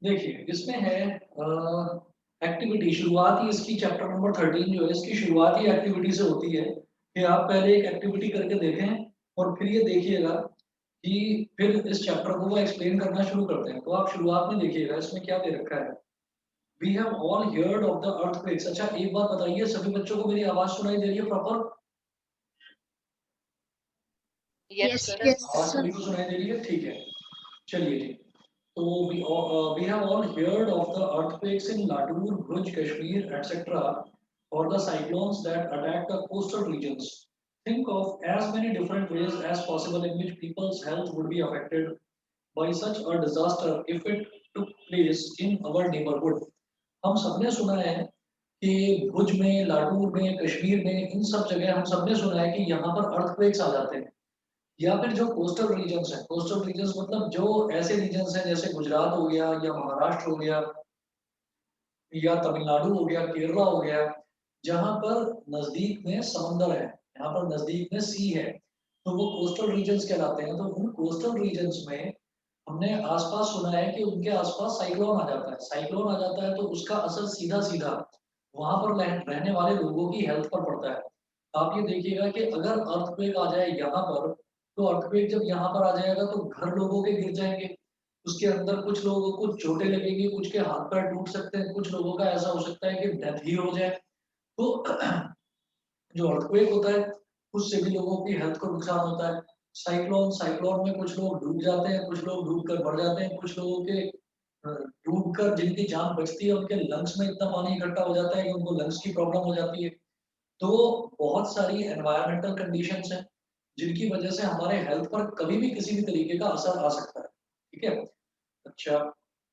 देखिए इसमें है एक्टिविटी। शुरुआत ही इसकी चैप्टर नंबर 13 जो है इसकी शुरुआत ही एक्टिविटी से होती है कि आप पहले एक एक्टिविटी करके देखें और फिर ये देखिएगा कि फिर इस चैप्टर को वो एक्सप्लेन करना शुरू करते हैं। तो आप शुरुआत में देखिएगा इसमें क्या दे रखा है। We have all heard of the earthquakes. अच्छा एक बात बताइए, सभी बच्चों को मेरी आवाज सुनाई दे रही है प्रॉपर? Yes Yes, sir. आवाज सभी को सुनाई दे रही है? ठीक है, चलिए जी। तो we have all heard of the earthquakes in Latur, Bhuj, Kashmir, etc., or the cyclones that attack the coastal regions. Think of as many different ways as possible in which people's health would be affected by such a disaster if it took place in our neighborhood. हम सबने सुना है कि भुज में, लातूर में, कश्मीर में, इन सब जगह हम सबने सुना है कि यहाँ पर अर्थक्वेक्स आ जाते हैं। या फिर जो कोस्टल रीजन्स हैं, कोस्टल रीजन्स मतलब जो ऐसे रीजन्स हैं जैसे गुजरात हो गया या महाराष्ट्र हो गया या तमिलनाडु हो गया, केरला हो गया, जहाँ पर नजदीक में समंदर है, यहाँ पर नजदीक में सी है, तो वो कोस्टल रीजन्स कहलाते हैं। तो उन कोस्टल रीजन्स में हमने आसपास सुना है कि उनके आसपास साइक्लोन आ जाता है। साइक्लोन आ जाता है तो उसका असर सीधा सीधा वहां पर रहने वाले लोगों की हेल्थ पर पड़ता है। आप ये देखिएगा कि अगर अर्थक्वेक आ जाए यहाँ पर, तो अर्थक्वेक जब यहाँ पर आ जाएगा तो घर लोगों के गिर जाएंगे, उसके अंदर कुछ लोगों को चोटें लगेंगी, कुछ के हाथ पैर टूट सकते हैं, कुछ लोगों का ऐसा हो सकता है कि डेथ ही हो जाए। तो जो अर्थक्वेक होता है उससे भी लोगों की हेल्थ को नुकसान होता है। साइक्लोन साइक्लोन में कुछ लोग डूब जाते हैं, कुछ लोग डूब कर मर जाते हैं, कुछ लोगों के डूब कर जिनकी जान बचती है उनके लंग्स में इतना पानी इकट्ठा हो जाता है कि उनको लंग्स की प्रॉब्लम हो जाती है। तो बहुत सारी एनवायरमेंटल कंडीशंस हैं जिनकी वजह से हमारे हेल्थ पर कभी भी किसी भी तरीके का असर आ सकता है। ठीक है। अच्छा,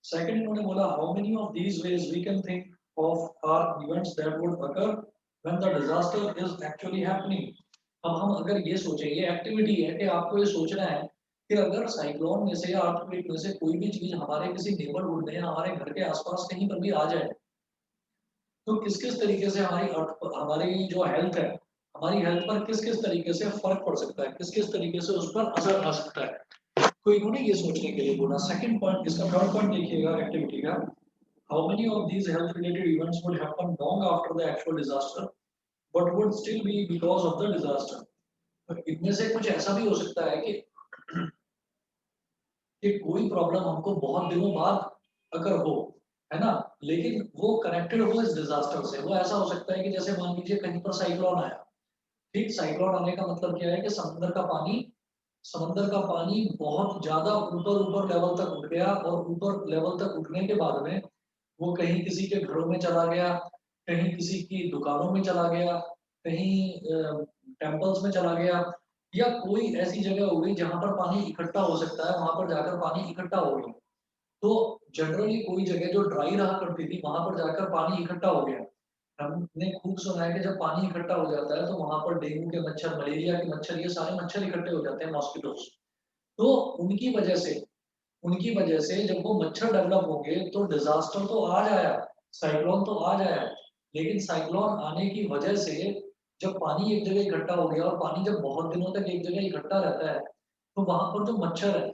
सेकंड इन्होंने बोला how many of these ways we can think of are events that would occur when the disaster is actually happening. अब हम अगर ये सोचें, ये एक्टिविटी है कि आपको ये सोचना है कि अगर साइक्लोन में से या अर्थक्वेक में से कोई भी चीज हमारे किसी नेबरहुड में, हमारे घर के आसपास कहीं पर भी आ जाए, तो किस किस तरीके से हमारी जो हेल्थ है, हमारी हेल्थ पर किस किस तरीके से फर्क पड़ सकता है, किस किस तरीके से उस पर असर आ सकता है। तो इन्होंने ये सोचने के लिए बोला। सेकंड पॉइंट, इसका थर्ड पॉइंट देखिएगा एक्टिविटी का। How many of these health related events would happen long after the actual disaster but would still be because of the disaster. तो इनमें से कुछ ऐसा भी हो सकता है कि कोई प्रॉब्लम हमको बहुत दिनों बाद अगर हो, है ना, लेकिन वो कनेक्टेड हो इस डिजास्टर से। वो ऐसा हो सकता है कि जैसे मान लीजिए कहीं पर साइक्लोन आया। ठीक, साइक्लोन आने का मतलब क्या है कि समंदर का पानी बहुत ज्यादा ऊपर ऊपर लेवल तक उठ गया, और ऊपर लेवल तक उठने के बाद में वो कहीं किसी के घरों में चला गया, कहीं किसी की दुकानों में चला गया, कहीं टेम्पल्स में चला गया, या कोई ऐसी जगह हो गई जहां पर पानी इकट्ठा हो सकता है, वहां पर जाकर पानी इकट्ठा हो गया। तो जनरली कोई जगह जो ड्राई रहा करती थी वहां पर जाकर पानी इकट्ठा हो गया। हमने खूब सुना है कि जब पानी इकट्ठा हो जाता है तो वहां पर डेंगू के मच्छर, मलेरिया के मच्छर, ये सारे मच्छर इकट्ठे हो जाते हैं, मॉस्किटोस। तो उनकी वजह से उनकी वजह से जब वो मच्छर डेवलप होंगे तो डिजास्टर तो आ जाया, साइक्लोन तो आ जाया, लेकिन साइक्लोन आने की वजह से जब पानी एक जगह इकट्ठा हो गया, और पानी जब बहुत दिनों तक एक जगह इकट्ठा रहता है, तो वहां पर जो मच्छर है,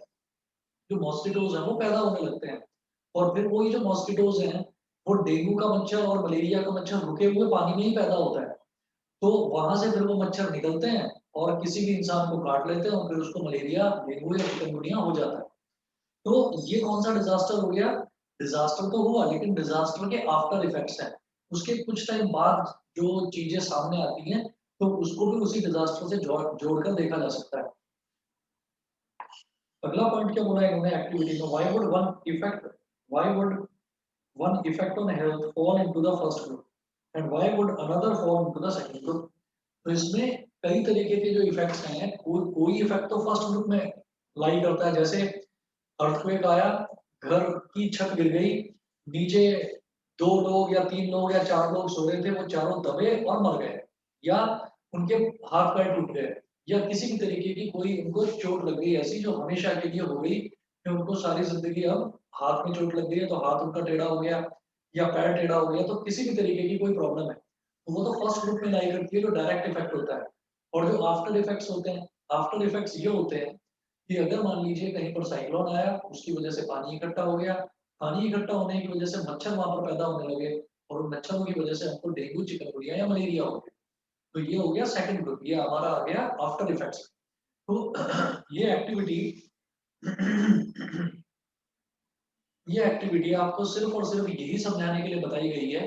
जो मॉस्किटोज है, वो पैदा होने लगते हैं। और फिर वही जो मॉस्किटोज हैं, वो डेंगू का मच्छर और मलेरिया का मच्छर रुके हुए पानी में ही पैदा होता है। तो वहां से फिर वो मच्छर निकलते हैं और किसी भी इंसान को काट लेते हैं, और फिर उसको मलेरिया, डेंगू या चिकनगुनिया हो जाता है। तो ये कौन सा डिजास्टर हो गया? डिजास्टर तो हुआ, लेकिन डिजास्टर के आफ्टर इफेक्ट्स हैं। उसके कुछ टाइम बाद जो चीजें सामने आती हैं, तो उसको भी उसी डिजास्टर से जोड़कर देखा जा सकता है। अगला पॉइंट क्या बोला इन्होंने एक्टिविटी में, why would one effect on health fall into the first group and why would another fall into the second group. तो इसमें कई तरीके के जो इफेक्ट्स हैं, कोई इफेक्ट तो फर्स्ट ग्रुप में लाई करता है। जैसे अर्थक्वेक आया, घर की छत गिर गई, नीचे दो लोग या तीन लोग या चार लोग सो रहे थे, वो चारों दबे और मर गए, या उनके हाथ पैर टूट गए, या किसी भी तरीके की कोई उनको चोट लग गई ऐसी जो हमेशा के लिए हो गई, कि उनको सारी जिंदगी अब हाथ में चोट लग गई है तो हाथ उनका टेढ़ा हो गया या पैर टेढ़ा हो गया, तो किसी भी तरीके की कोई प्रॉब्लम है, तो वो तो फर्स्ट ग्रुप में लाई करती है, जो डायरेक्ट इफेक्ट होता है। और जो आफ्टर इफेक्ट्स होते हैं, आफ्टर इफेक्ट्स ये होते हैं कि अगर मान लीजिए कहीं पर साइक्लोन आया, उसकी वजह से पानी इकट्ठा हो गया, पानी इकट्ठा होने की वजह से मच्छर वहां पर पैदा होने लगे और उन मच्छरों की वजह से हमको डेंगू, चिकनगुनिया या मलेरिया हो गया। तो ये हो गया सेकंड ग्रुप, ये हमारा आ गया आफ्टर इफेक्ट्स। तो ये एक्टिविटी ये एक्टिविटी आपको सिर्फ और सिर्फ यही समझाने के लिए बताई गई है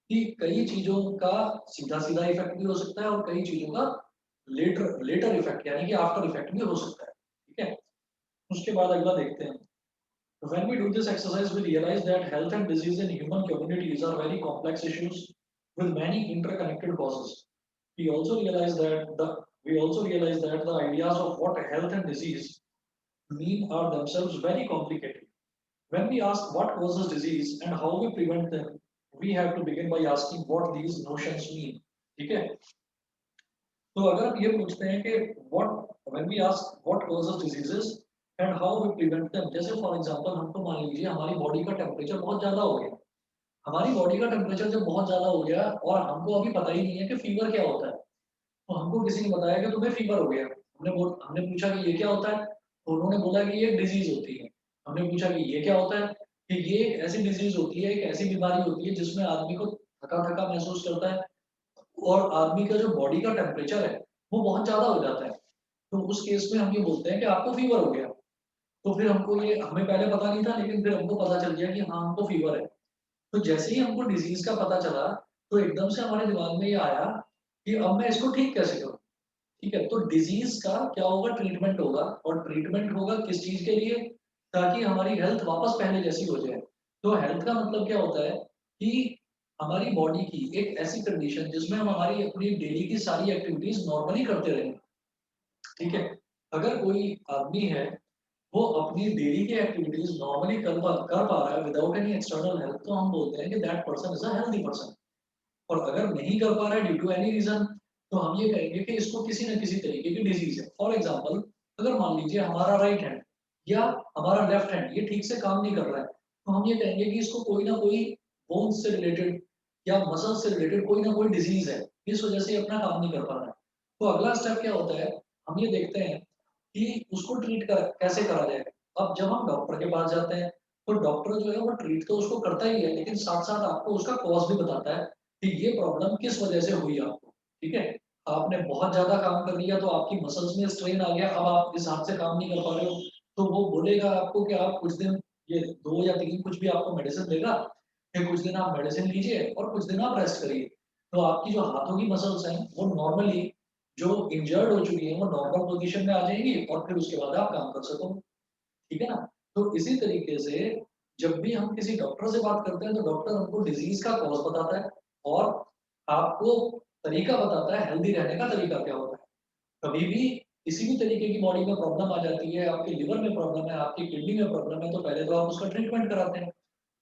कि कई चीजों का सीधा सीधा इफेक्ट भी हो सकता है और कई चीजों का लेटर लेटर इफेक्ट यानी कि आफ्टर इफेक्ट भी हो सकता है। ठीक है, उसके बाद अगला देखते हैं। When we do this exercise, we realize that health and disease in human communities are very complex issues with many interconnected causes. We also realize that the ideas of what health and disease mean are themselves very complicated. When we ask what causes disease and how we prevent them, we have to begin by asking what these notions mean. ठीक है, तो अगर हम ये पूछते हैं कि what when we ask what causes diseases and how we prevent them, जैसे फॉर एग्जांपल हमको मान लीजिए हमारी बॉडी का टेम्परेचर बहुत ज्यादा हो गया। हमारी बॉडी का टेम्परेचर जब बहुत ज्यादा हो गया और हमको अभी पता ही नहीं है कि फीवर क्या होता है, तो हमको किसी ने बताया कि तुम्हें फीवर हो गया। हमने पूछा कि ये क्या होता है, तो उन्होंने बोला कि ये डिजीज होती है। हमने पूछा कि ये क्या होता है, कि ये एक ऐसी डिजीज होती है, एक ऐसी बीमारी होती है जिसमें आदमी को थका थका महसूस करता है और आदमी का जो बॉडी का टेम्परेचर है वो बहुत ज्यादा हो जाता है। तो उस केस में हम ये बोलते हैं कि आपको फीवर हो गया। तो फिर हमको ये हमें पहले पता नहीं था, लेकिन फिर हमको पता चल गया कि हाँ हमको फीवर है। तो जैसे ही हमको डिजीज का पता चला तो एकदम से हमारे दिमाग में ये आया कि अब मैं इसको ठीक कैसे करूँ। ठीक है, तो डिजीज का क्या होगा, ट्रीटमेंट होगा। और ट्रीटमेंट होगा किस चीज के लिए, ताकि हमारी हेल्थ वापस पहले जैसी हो जाए। तो हेल्थ का मतलब क्या होता है कि हमारी बॉडी की एक ऐसी कंडीशन जिसमें हम हमारी अपनी डेली की सारी एक्टिविटीज नॉर्मली करते रहें। ठीक है, अगर कोई आदमी है वो अपनी डेली की एक्टिविटीज नॉर्मली कर पा रहा है विदाउट एनी एक्सटर्नल हेल्प, तो हम बोलते हैं कि that person is a healthy person. और अगर नहीं कर पा रहा है ड्यू टू एनी रीजन, तो हम ये कहेंगे कि इसको किसी न किसी तरीके की डिजीज है। फॉर एग्जाम्पल, अगर मान लीजिए हमारा राइट हैंड या हमारा लेफ्ट हैंड ये ठीक से काम नहीं कर रहा है, तो हम ये कहेंगे कि इसको कोई ना कोई बोन्स से रिलेटेड या मसल से रिलेटेड कोई ना कोई डिजीज है, इस वजह से ये अपना काम नहीं कर पा रहा है। तो अगला स्टेप क्या होता है, हम ये देखते हैं कि उसको कैसे करा जाए। अब जब हम डॉक्टर के पास जाते हैं, तो डॉक्टर जो है वो ट्रीट तो उसको करता ही है, लेकिन साथ साथ आपको उसका कॉज भी बताता है कि ये प्रॉब्लम किस वजह से हुई आपको। ठीक है, आपने बहुत ज्यादा काम कर लिया तो आपकी मसल्स में स्ट्रेन आ गया, अब आप इस हाथ से काम नहीं कर पा रहे हो, तो वो बोलेगा आपको कि आप कुछ दिन, ये 2 या 3 कुछ भी आपको मेडिसिन देगा, कि कुछ दिन आप मेडिसिन लीजिए और कुछ दिन आप रेस्ट करिए। तो आपकी जो हाथों की मसल्स हैं वो नॉर्मली, जो इंजर्ड हो चुकी है, वो नॉर्मल पोजीशन में आ जाएंगी और फिर उसके बाद आप काम कर सकोगे। ठीक है ना। तो इसी तरीके से जब भी हम किसी डॉक्टर से बात करते हैं तो डॉक्टर हमको डिजीज का कॉज बताता है और आपको तरीका बताता है हेल्दी रहने का तरीका क्या होता है। कभी भी किसी भी तरीके की बॉडी में प्रॉब्लम आ जाती है, आपके लिवर में प्रॉब्लम है, आपकी किडनी में प्रॉब्लम है, तो पहले तो आप उसका ट्रीटमेंट कराते हैं।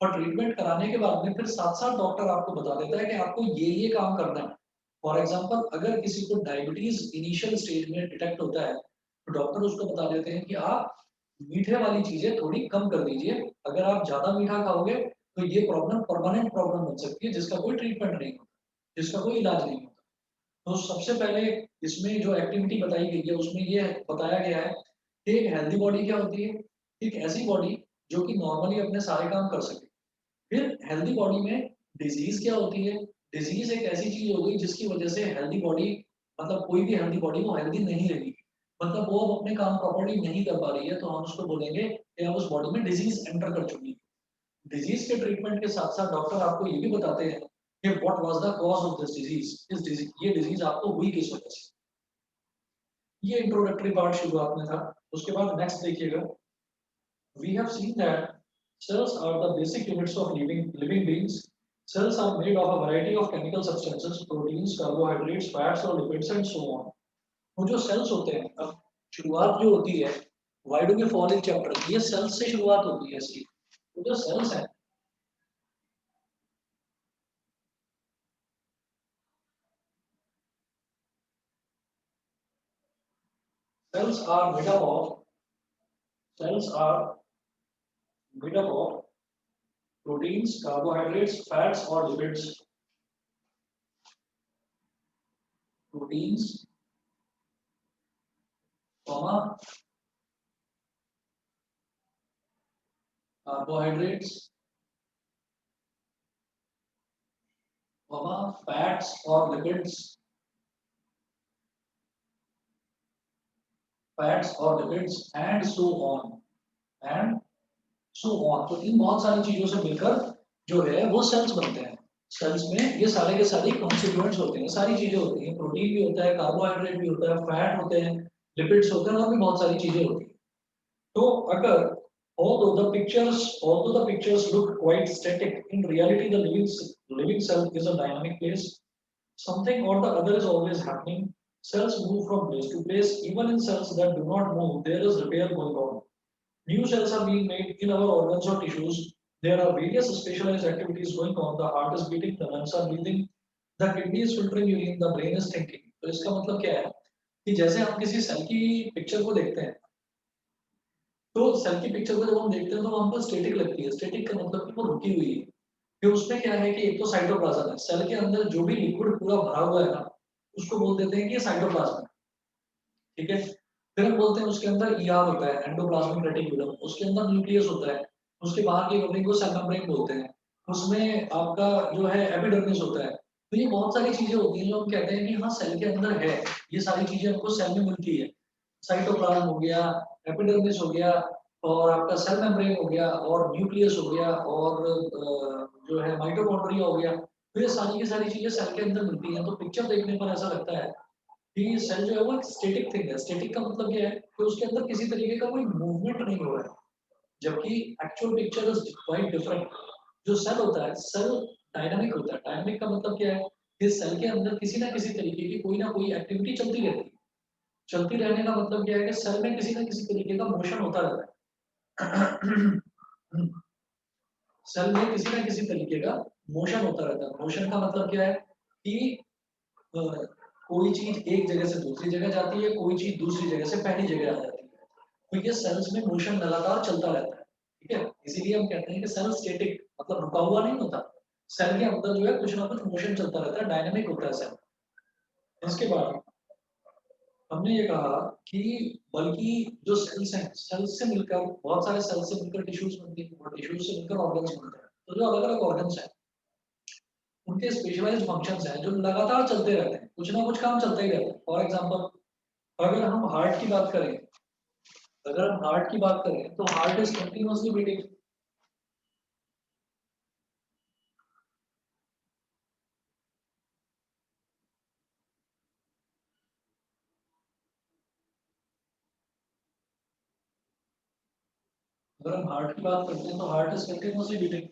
और ट्रीटमेंट कराने के बाद में फिर साथ साथ डॉक्टर आपको बता देता है कि आपको ये काम करना है। फॉर एग्जाम्पल, अगर किसी को डायबिटीज इनिशियल स्टेज में डिटेक्ट होता है, तो डॉक्टर उसको बता देते हैं कि आप मीठे वाली चीजें थोड़ी कम कर दीजिए। अगर आप ज्यादा मीठा खाओगे तो ये प्रॉब्लम परमानेंट प्रॉब्लम बन सकती है जिसका कोई ट्रीटमेंट नहीं होता, जिसका कोई इलाज नहीं होता। तो सबसे पहले इसमें जो एक्टिविटी बताई गई है उसमें ये बताया गया है कि एक हेल्दी बॉडी क्या होती है, एक ऐसी बॉडी जो कि नॉर्मली अपने सारे काम कर सके। फिर हेल्दी बॉडी में डिजीज क्या होती है, डिजीज एक ऐसी चीज हो गई जिसकी वजह से हेल्दी बॉडी, मतलब कोई भी हेल्दी बॉडी वो हेल्दी नहीं रहेगी, मतलब वो अब अपने काम प्रॉपर्ली नहीं कर पा रही है, तो हम उसको बोलेंगे कि अब उस बॉडी में डिजीज एंटर कर चुकी है। डिजीज के ट्रीटमेंट के साथ साथ डॉक्टर आपको ये भी बताते हैं कि what was the cause of this disease, ये डिजीज आपको हुई किस वजह से। ये इंट्रोडक्टरी पार्ट शुरुआत में था। उसके बाद नेक्स्ट देखिएगा, we have seen that cells are the basic units of living beings. Cells are made of a variety of chemical substances, proteins, carbohydrates, fats और lipids and so on. वो जो cells होते हैं, अब शुरुआत जो होती है, why do we fall in chapter, ये cells से शुरुआत होती है इसकी। वो जो cells हैं, cells are made up of cells are made up of proteins, carbohydrates, fats और lipids. Proteins, comma, carbohydrates fats or lipids, and so on, and so on. तो इन बहुत सारी चीजों से मिलकर जो है वो सेल्स बनते हैं। सेल्स में ये सारे के सारे कॉन्स्टिट्यूएंट्स होते हैं, सारी चीजें होती हैं, प्रोटीन भी होता है, कार्बोहाइड्रेट भी होता है, फैट होते हैं, लिपिड्स होते हैं, और भी बहुत सारी चीजें होती हैं। तो अगर although the pictures look quite static, in reality the living cell is a dynamic place. Something or the other is always happening. Cells move from place to place. Even in cells that do not move, there is repair going on. New cells are being made in our organs or tissues. There are various specialized activities going on. The heart is beating, the lungs are breathing, the kidney is filtering urine, the brain is thinking. तो इसका मतलब क्या है कि जैसे हम किसी cell की पिक्चर को देखते हैं, तो सेल की पिक्चर को जब हम देखते हैं तो वो हमको स्टैटिक लगती है। स्टैटिक का मतलब कि वो रुकी हुई है। कि उसमें क्या है कि एक तो साइटोप्लाज्म है, सेल के अंदर जो भी लिक्विड पूरा भरा हुआ है ना, उसको बोल देते हैं कि ये साइटोप्लाज्म है। ठीक है। फिर हम बोलते हैं उसके अंदर ईआर होता है, एंडोप्लाज्मिक रेटिकुलम, उसके अंदर न्यूक्लियस होता है, उसके बाहर की कवरिंग को सेल मेम्ब्रेन बोलते हैं, उसमें आपका जो है एपिडर्मिस होता है। तो ये बहुत सारी चीजें होती हैं जो हम कहते हैं कि हाँ सेल के अंदर है, ये सारी चीजें हमको सेल में मिलती है। साइटोप्लाज्म हो गया, एपिडर्मिस हो गया, और आपका सेल मेम्ब्रेन हो गया, और न्यूक्लियस हो गया, और जो है माइटोकॉन्ड्रिया हो गया। तो ये सारी की सारी चीजें सेल के अंदर मिलती हैं। तो पिक्चर देखने पर ऐसा लगता है कि सेल जो है वो एक स्टैटिक थिंग है। स्टैटिक का मतलब क्या है कि उसके अंदर किसी तरीके का कोई मूवमेंट नहीं हो रहा है, जबकि actual picture is quite different. जो सेल होता है, सेल डायनामिक होता है। डायनामिक का मतलब क्या है कि सेल के अंदर किसी ना किसी तरीके की कोई ना कोई एक्टिविटी चलती रहती है। चलती रहने का मतलब क्या है कि सेल में किसी ना किसी तरीके का मोशन होता रहता है। सेल में किसी ना किसी तरीके का मोशन होता रहता है। मोशन का मतलब क्या है कि अ, कोई चीज एक जगह से दूसरी जगह जाती है, कोई चीज दूसरी जगह से पहली जगह आ जाती है। तो ये सेल्स में मोशन लगातार चलता रहता है। ठीक है, इसीलिए हम कहते हैं कि सेल स्टैटिक मतलब रुका हुआ नहीं होता। सेल के अंदर जो है कुछ ना कुछ मोशन चलता रहता है, डायनामिक होता है सेल। इसके बाद हमने ये कहा कि बल्कि जो सेल्स हैं, सेल्स से मिलकर बहुत सारे सेल्स से मिलकर टिश्यूज बनते हैं, और टिश्यूज से मिलकर ऑर्गन्स बनते हैं। तो जो अलग अलग ऑर्गन्स हैं उनके स्पेशलाइज्ड फंक्शंस हैं जो लगातार चलते रहते हैं, कुछ ना कुछ काम चलता ही रहता है। फॉर एग्जांपल अगर हम हार्ट की बात करें, अगर हम हार्ट की बात करें तो हार्ट इज कंटिन्यूअसली बीटिंग। अगर हम हार्ट की बात करते हैं तो हार्ट इज कंटिन्यूअसली बीटिंग।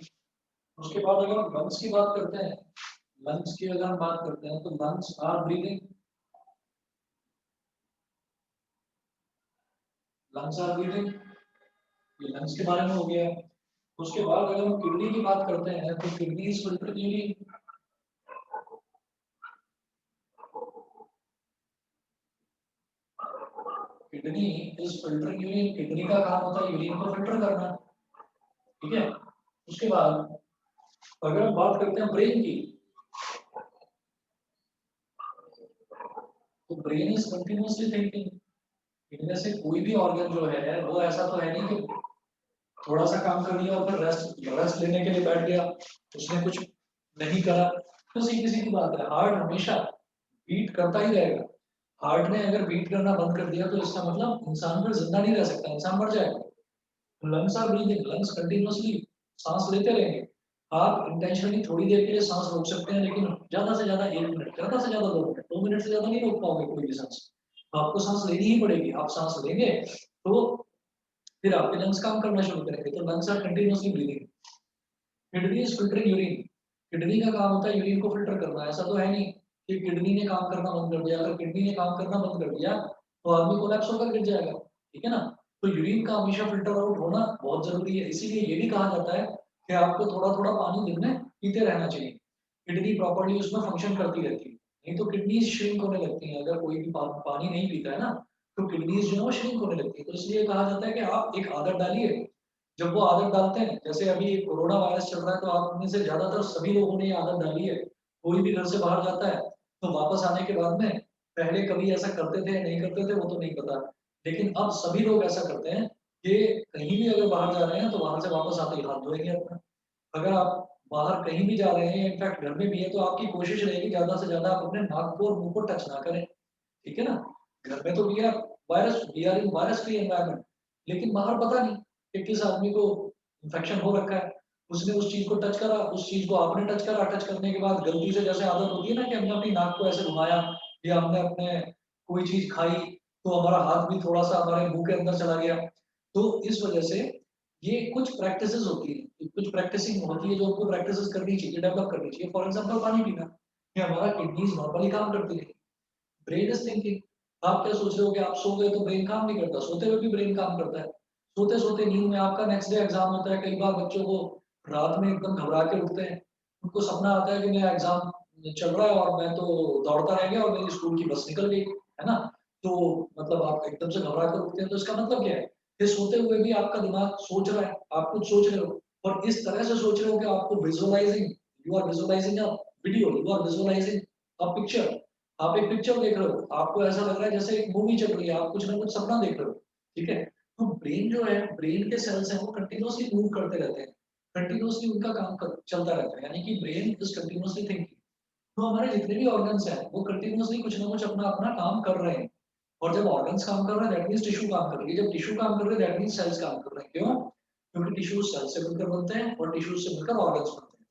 उसके बाद अगर हम लंग्स की बात करते हैं, लंग्स की अगर हम बात करते हैं तो lungs are breathing, lungs are breathing. ये लंग्स के बारे में हो गया। उसके बाद अगर हम किडनी की बात करते हैं तो kidney is filtering urine. Kidney is filtering urine, kidney का काम होता है यूरिन को फिल्टर करना। ठीक है। उसके बाद अगर हम बात करते हैं ब्रेन की, तो ब्रेन इज कंटिन्यूअसली थिंकिंग। इनमें से कोई भी ऑर्गन जो है वो ऐसा तो है नहीं कि थोड़ा सा काम कर लिया और फिर रेस्ट रेस्ट लेने के लिए बैठ गया, उसने कुछ नहीं करा। तो सीधी सीधी बात है, हार्ट हमेशा बीट करता ही रहेगा। हार्ट ने अगर बीट करना बंद कर दिया तो इसका मतलब इंसान फिर जिंदा नहीं रह सकता, इंसान मर जाएगा। Lungs are breathing, lungs continuously सांस लेते रहेंगे। आप इंटेंशनली थोड़ी देर के लिए सांस रोक सकते हैं, लेकिन ज्यादा से ज्यादा 1 मिनट, ज्यादा से ज्यादा 2 मिनट, 2 मिनट से ज्यादा नहीं रोक पाओगे कोई भी सांस। आपको सांस लेनी ही पड़ेगी। आप सांस लेंगे तो फिर आपके लंग्स काम करना शुरू करेंगे। तो lungs are continuously breathing. Kidney is filtering urine, kidney का काम होता है यूरिन को फिल्टर करना। ऐसा तो है नहीं कि किडनी ने काम करना बंद कर दिया। अगर किडनी ने काम करना बंद कर दिया तो आदमी कोलैप्स होकर गिर जाएगा। ठीक है ना। तो यूरिन का हमेशा फिल्टर आउट होना बहुत जरूरी है। इसीलिए ये भी कहा जाता है कि आपको थोड़ा थोड़ा पानी दिन में पीते रहना चाहिए। किडनी प्रॉपर्ली उसमें फंक्शन करती रहती है। नहीं तो किडनी श्रिंक होने लगती है। अगर कोई भी पानी नहीं पीता है ना, तो किडनीज जो है वो श्रिंक होने लगती है। तो इसलिए कहा जाता है कि आप एक आदत डालिए। जब वो आदत डालते हैं, जैसे अभी कोरोना वायरस चल रहा है, तो आप में से ज्यादातर सभी लोगों ने ये आदत डाली है। कोई भी घर से बाहर जाता है तो वापस आने के बाद में, पहले कभी ऐसा करते थे नहीं करते थे वो तो नहीं पता, लेकिन अब सभी लोग ऐसा करते हैं कि कहीं भी अगर बाहर जा रहे हैं तो वहां से वापस आते ही हाथ धोएंगे अपना। अगर आप बाहर कहीं भी जा रहे हैं, इनफैक्ट घर में भी है, तो आपकी कोशिश रहेगी ज़्यादा से ज़्यादा आप अपने नाक को और मुँह को टच ना करें, ठीक है ना? घर में तो we are in virus free environment, लेकिन बाहर पता नहीं कि किस आदमी को इन्फेक्शन हो रखा है। उसने उस चीज़ को टच करा, उस चीज़ को आपने टच करा, टच करने के बाद गलती से जैसे आदत होती है ना कि हमने अपनी नाक को ऐसे घुमाया या हमने अपने कोई चीज़ खाई, तो हमारा हाथ भी थोड़ा-सा हमारे मुँह के अंदर चला गया। तो इस वजह से ये कुछ प्रैक्टिसेज़ होती हैं, कुछ प्रैक्टिसिंग होती है जो हमको प्रैक्टिसेज़ करनी चाहिए, डेवलप करनी चाहिए। फॉर एग्ज़ाम्पल पानी पीना, ये हमारा किडनीज़ नॉर्मली काम करती है। Brain is thinking. आप क्या सोच रहे हो कि आप सो गए तो ब्रेन काम नहीं करता, सोते हुए भी ब्रेन काम करता है। सोते सोते नींद में आपका नेक्स्ट डे एग्जाम होता है, कई बार बच्चों को रात में एकदम घबरा के उठते हैं, उनको सपना आता है कि मेरा एग्जाम चल रहा है और मैं तो दौड़ता रह गया और मेरी स्कूल की बस निकल गई, है ना? तो मतलब आप एकदम से घबरा कर उठते हैं, तो इसका मतलब क्या है? कि सोते हुए भी आपका दिमाग सोच रहा है, आप कुछ सोच रहे हो और इस तरह से सोच रहे हो कि आपको visualising, you are visualising a video, you are visualising a picture. आप एक पिक्चर देख रहे हो, आपको ऐसा लग रहा है जैसे एक मूवी चल रही है, आप कुछ ना कुछ सपना देख रहे हो, ठीक है? तो ब्रेन जो है, ब्रेन के सेल्स हैं वो कंटीन्यूअसली मूव करते रहते हैं, कंटीन्यूअसली उनका काम चलता रहता है, यानी कि ब्रेन इज कंटीन्यूअसली थिंकिंग। तो हमारे जितने भी ऑर्गन्स हैं वो कंटीन्यूअसली कुछ ना कुछ अपना अपना काम कर रहे हैं। और जब ऑर्गन्स काम कर रहे हैं दैट मीन्स टिश्यू काम कर रही है, जब टिश्यू काम कर रही है दैट मीन्स सेल्स काम कर रहे हैं। क्यों? क्योंकि टिश्यू सेल से मिलकर बनते हैं और टिश्यू से मिलकर ऑर्गन्स बनते हैं।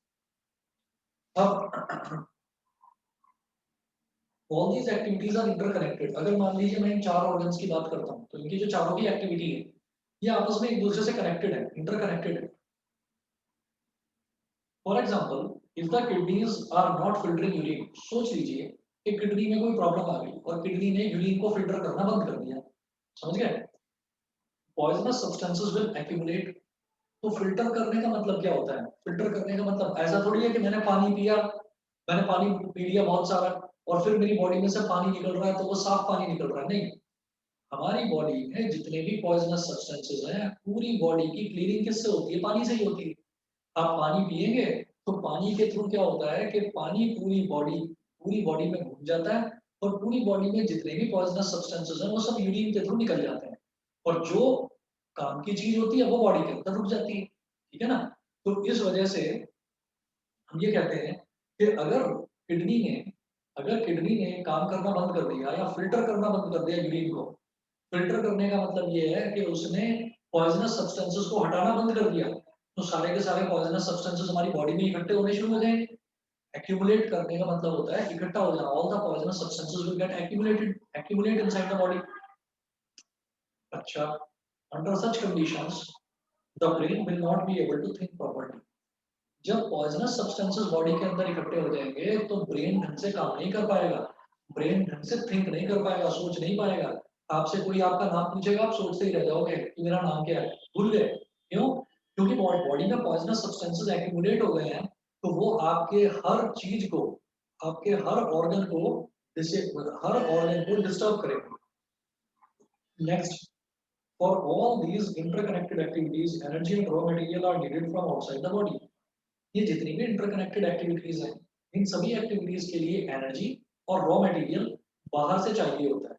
अब all these activities are interconnected. अगर मान लीजिए मैं इन चार ऑर्गन्स की बात करता हूँ, तो इनकी जो चारों की एक्टिविटी है, ये आपस में एक दूसरे से कनेक्टेड है, इंटरकनेक्टेड है। For example, if the kidneys are not filtering urine, सोच लीजिए कि किडनी में कोई प्रॉब्लम आ गई और किडनी ने यूरिन को फिल्टर करना बंद कर दिया, समझ गए? Poisonous substances will accumulate. तो फिल्टर करने का मतलब क्या होता है? फिल्टर करने का मतलब ऐसा थोड़ी है कि मैंने पानी पिया, मैंने पानी पी लिया बहुत सारा और फिर मेरी बॉडी में से पानी निकल रहा है तो वो साफ पानी निकल रहा है, नहीं। हमारी बॉडी में जितने भी पॉइजनस सब्सटेंसेस हैं, पूरी बॉडी की क्लीनिंग किससे होती है? पानी से ही होती है। आप पानी पिएंगे तो पानी के थ्रू क्या होता है कि पानी पूरी बॉडी में घुस जाता है और पूरी बॉडी में जितने भी पॉइजनस सब्सटेंसेस हैं वो सब यूरिन के थ्रू निकल जाते हैं और जो काम की चीज होती है वो बॉडी के अंदर रुक जाती है, ठीक है ना? तो इस वजह से हम ये कहते हैं कि किडनी ने अगर किडनी ने काम करना बंद कर दिया या फिल्टर करना बंद कर दिया यूरिन को, फिल्टर करने का मतलब ये है कि उसने पॉइजनस सब्सटेंसेस को हटाना बंद कर दिया, तो सारे के सारे पॉइजनस सब्सटेंसेस हमारी बॉडी में इकट्ठे होने शुरू हो जाएंगे। एक्यूमुलेट करने का मतलब होता है इकट्ठा हो जाना, all the poisonous substances will get accumulate inside the body. अच्छा, under such conditions the brain will not be able to think properly. जब पॉइजनस सब्सटेंसेस बॉडी के अंदर इकट्ठे हो जाएंगे तो ब्रेन ढंग से काम नहीं कर पाएगा, ब्रेन ढंग से थिंक नहीं कर पाएगा, सोच नहीं पाएगा। आपसे कोई आपका नाम पूछेगा, आप सोचते ही रह जाओगे कि मेरा नाम क्या है, भूल गए। क्यों? क्योंकि बॉडी में पॉइजनस सब्सटेंसेस एक्यूमुलेट हो गए हैं, तो वो आपके हर ऑर्गन को डिस्टर्ब करेंगे। Next, for all these interconnected activities, energy and raw material are needed from outside the body। ये जितनी भी इंटरकनेक्टेड एक्टिविटीज हैं, इन सभी एक्टिविटीज के लिए एनर्जी और रॉ मटेरियल बाहर से चाहिए होता है।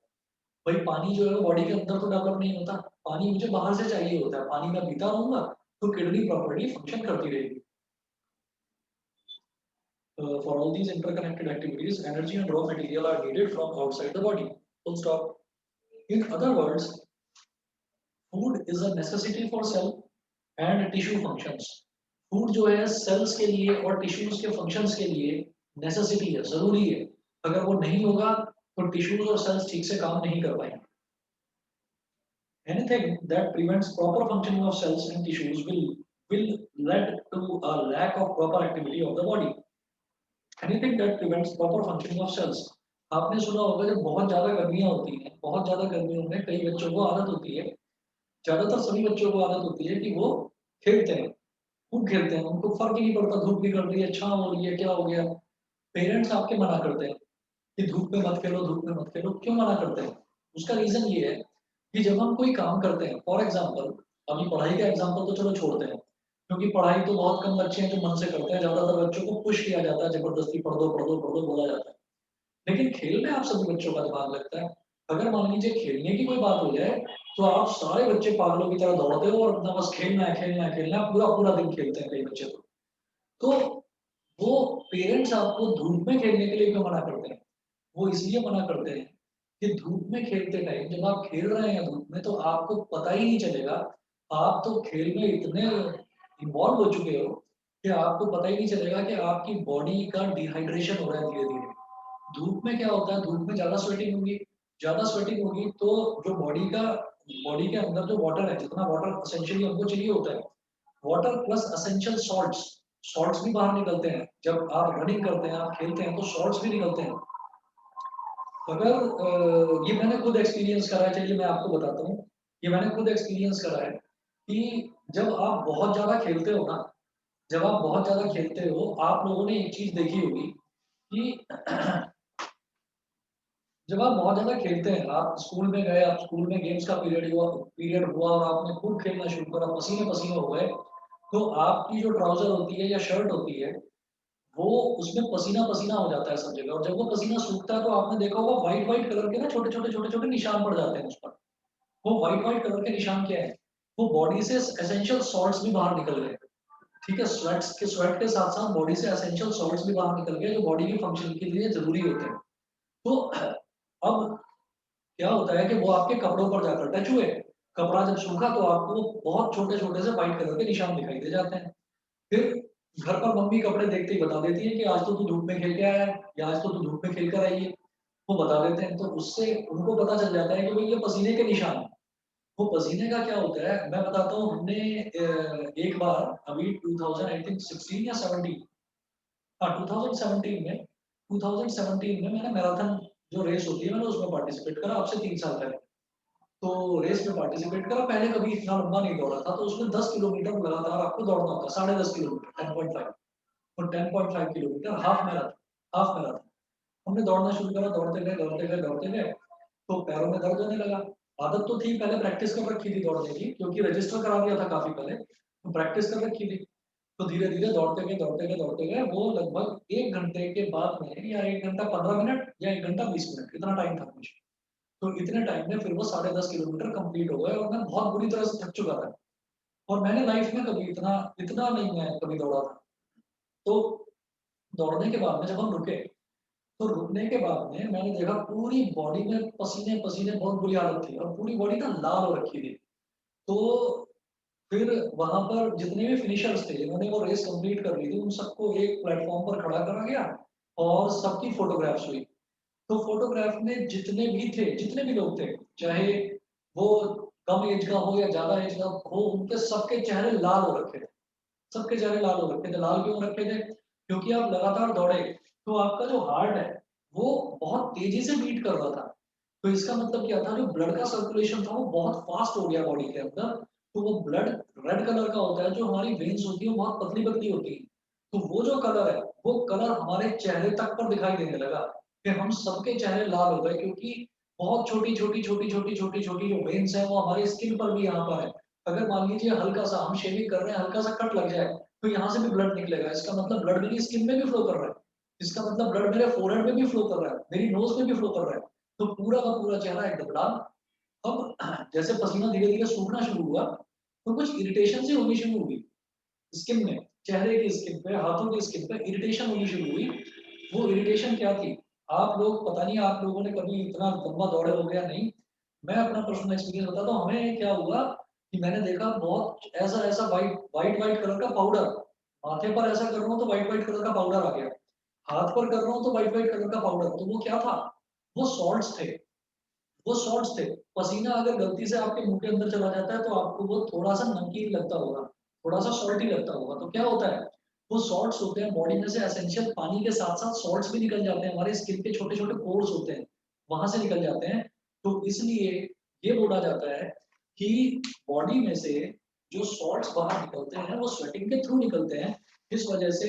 भाई पानी जो है बॉडी के अंदर तो डेवलप नहीं होता, पानी मुझे बाहर से चाहिए होता है। पानी मैं पीता रहूंगा तो किडनी प्रॉपर्ली फंक्शन करती रहेगी। For all these interconnected activities energy and raw material are needed from outside the body, full stop. In other words, food is a necessity for cell and tissue functions. Food जो है sales के लिए और tissues के functions के लिए necessity है, जरूरी है। अगर वो नहीं होगा तो टिश्यूज और सेल्स ठीक से काम नहीं कर पाएंगे। Anything that prevents proper functioning of cells and tissues will lead to a lack of proper activity of the body। Anything that prevents proper functioning of cells। आपने सुना होगा जब बहुत ज्यादा गर्मियां होती हैं, बहुत ज्यादा गर्मियों में कई बच्चों को आदत होती है, ज्यादातर सभी बच्चों को आदत होती है कि वो खेलते हैं, खूब खेलते हैं, उनको फर्क ही नहीं पड़ता धूप निकल रही है, छाँव हो रही है, क्या हो गया। पेरेंट्स आपके मना करते हैं कि धूप में मत खेलो, धूप में मत खेलो। क्यों मना करते हैं? उसका रीजन ये है कि जब हम कोई काम करते हैं, फॉर एग्जाम्पल, अभी पढ़ाई का एग्जाम्पल तो चलो छोड़ते हैं, क्योंकि पढ़ाई तो बहुत कम बच्चे हैं जो मन से करते हैं, ज्यादातर बच्चों को पुश किया जाता है, जबरदस्ती पढ़ दो पढ़ दो पढ़ दो बोला जाता है। लेकिन खेल में आप सभी बच्चों का दिमाग लगता है। अगर मान लीजिए खेलने की कोई बात हो जाए तो आप सारे बच्चे पागलों की तरह दौड़ते हो और अपना बस खेलना है खेलना है खेलना है, पूरा पूरा दिन खेलते हैं कई बच्चे तो। तो वो पेरेंट्स आपको धूप में खेलने के लिए क्यों मना करते हैं? वो इसलिए मना करते हैं कि धूप में खेलते टाइम जब आप खेल रहे हैं धूप में तो आपको पता ही नहीं चलेगा। आप तो खेल में इतने इन्वॉल्व हो चुके हो कि आपको पता ही नहीं चलेगा कि आपकी बॉडी का डिहाइड्रेशन हो रहा है धीरे-धीरे। धूप में क्या होता है, धूप में ज़्यादा स्वेटिंग होगी तो जो बॉडी के अंदर जो वाटर है, जितना वाटर एसेंशियली हमको चाहिए होता है, वाटर प्लस एसेंशियल सॉल्ट्स भी बाहर निकलते हैं। जब आप रनिंग करते हैं, आप खेलते हैं तो सॉल्ट्स भी निकलते हैं। अगर ये मैंने खुद एक्सपीरियंस करा है, चलिए मैं आपको बताता हूँ। ये मैंने खुद एक्सपीरियंस करा है कि जब आप बहुत ज़्यादा खेलते हो ना, जब आप बहुत ज़्यादा खेलते हो, आप लोगों ने एक चीज़ देखी होगी कि जब आप बहुत ज़्यादा खेलते हैं, आप स्कूल में गए, आप स्कूल में गेम्स का पीरियड हुआ और आपने खूब खेलना शुरू करा, पसीने-पसीने हो गए, तो आपकी जो ट्राउज़र होती है या शर्ट होती है, वो उसमें पसीना-पसीना हो जाता है सब जगह और जब वो पसीना सूखता है तो आपने देखा होगा व्हाइट-व्हाइट कलर के ना छोटे-छोटे निशान पड़ जाते हैं उस पर। वो व्हाइट-व्हाइट कलर के निशान क्या है? वो बॉडी से एसेंशियल सॉल्ट्स भी बाहर निकल गए। ठीक है? स्वेट के साथ-साथ बॉडी से एसेंशियल सॉल्ट्स भी बाहर निकल गए जो बॉडी के फंक्शन के लिए ज़रूरी होते हैं। तो अब क्या होता है कि वो आपके कपड़ों पर जाकर टच हुए, कपड़ा जब सूखा तो आपको बहुत छोटे-छोटे से व्हाइट कलर के निशान दिखाई दे जाते हैं। फिर घर पर मम्मी कपड़े देखते ही बता देती है कि आज तो तू धूप में खेल के आया है या आज तो तू धूप में खेल कर आई है। वो बता देते हैं, तो उससे उनको पता चल जाता है कि भई ये पसीने के निशान हैं। वो पसीने का क्या होता है, मैं बताता हूँ हमने एक बार अभी 2000 आई थिंक 16 या 17 हाँ, 2017 में मैंने मैराथन जो रेस होती है मैंने उसमें पार्टिसिपेट करा अब से 3 साल पहले। तो रेस में पार्टिसिपेट करा, पहले कभी इतना लंबा नहीं दौड़ा था, तो उसमें 10 किलोमीटर लगातार आपको दौड़ना होता है, साढ़े 10 किलोमीटर 10.5 और 10.5 किलोमीटर हाफ मैराथन। हमने दौड़ना शुरू करा, दौड़ते गए, तो पैरों में दर्द होने लगा। आदत तो थी, पहले प्रैक्टिस कर रखी थी दौड़ने की, क्योंकि रजिस्टर करा दिया था काफ़ी पहले, तो प्रैक्टिस कर रखी थी। तो धीरे-धीरे दौड़ते गए, वो लगभग 1 घंटे के बाद में या 1 घंटा 15 मिनट या 1 घंटा 20 मिनट, इतना टाइम था मुझे। तो इतने टाइम में फिर वो साढ़े 10 किलोमीटर कंप्लीट हो गए और मैं बहुत बुरी तरह से थक चुका था और मैंने लाइफ में कभी इतना इतना नहीं मैं कभी दौड़ा था। तो दौड़ने के बाद में जब हम रुके, तो रुकने के बाद में मैंने देखा पूरी बॉडी में पसीने-पसीने बहुत बुरी हालत थी और पूरी बॉडी ना लाल हो रखी थी। तो फिर वहाँ पर जितने भी फिनिशर्स थे, जिन्होंने वो रेस कंप्लीट कर ली थी, उन सबको एक प्लेटफ़ॉर्म पर खड़ा करा गया और सबकी फ़ोटोग्राफ्स हुई। तो फ़ोटोग्राफ में जितने भी लोग थे, चाहे वो कम एज का हो या ज़्यादा एज का हो, उनके सबके चेहरे लाल हो रखे थे। सबके चेहरे लाल हो रखे थे। लाल क्यों हो रखे थे? क्योंकि आप लगातार दौड़े, तो आपका जो हार्ट है, वो बहुत तेज़ी से बीट कर रहा था। तो इसका मतलब क्या था, जो ब्लड का सर्कुलेशन था, वो बहुत फ़ास्ट हो गया बॉडी के अंदर। तो वो ब्लड रेड कलर का होता है, जो हमारी वेन्स होती हैं, वो बहुत पतली-पतली होती हैं। तो वो जो कलर है, वो कलर हमारे चेहरे तक पर दिखाई देने लगा। फिर हम सबके चेहरे लाल हो गए क्योंकि बहुत छोटी-छोटी जो वेन्स हैं, वो हमारी स्किन पर भी यहाँ पर है। अगर मान लीजिए हल्का-सा हम शेविंग कर रहे हैं, हल्का-सा कट लग जाए, तो यहाँ से भी ब्लड निकलेगा। इसका मतलब ब्लड मेरी स्किन में भी फ्लो कर रहा है। इसका मतलब ब्लड मेरे फोrehead में भी फ्लो कर रहा है, मेरी नोज़ में भी फ्लो कर रहा है। तो पूरा का पूरा चेहरा एकदम लाल। अब जैसे पसीना धीरे-धीरे सूखना शुरू हुआ, तो कुछ इरिटेशन सी होनी शुरू हुई स्किन में, चेहरे की स्किन पे, हाथों की स्किन पे इरिटेशन होनी शुरू हुई। वो इरिटेशन क्या थी? आप लोग पता नहीं आप लोगों ने कभी इतना लंबा दौड़े होगे या नहीं? मैं अपना पर्सनल एक्सपीरियंस बताता हूँ, हमें क्या हुआ कि मैंने देखा बहुत ऐसा-ऐसा व्हाइट कलर का पाउडर, माथे पर ऐसा कर रहा हूँ तो व्हाइट कलर का पाउडर आ गया, हाथ पर कर रहा हूँ तो व्हाइट कलर का पाउडर, तो वो क्या था? वो सॉल्ट्स थे। वो शॉट्स थे। पसीना अगर गलती से आपके मुँह के अंदर चला जाता है, तो आपको वो थोड़ा-सा नमकीन लगता होगा, थोड़ा-सा सॉल्टी लगता होगा। तो क्या होता है, वो सॉल्ट्स होते हैं बॉडी में से एसेंशियल पानी के साथ-साथ सॉल्ट्स भी निकल जाते हैं, हमारे स्किन के छोटे-छोटे पोर्स होते हैं, वहाँ से निकल जाते हैं। तो इसलिए ये बोला जाता है कि बॉडी में से जो सॉल्ट्स बाहर निकलते हैं, वो स्वेटिंग के थ्रू निकलते हैं। इस वजह से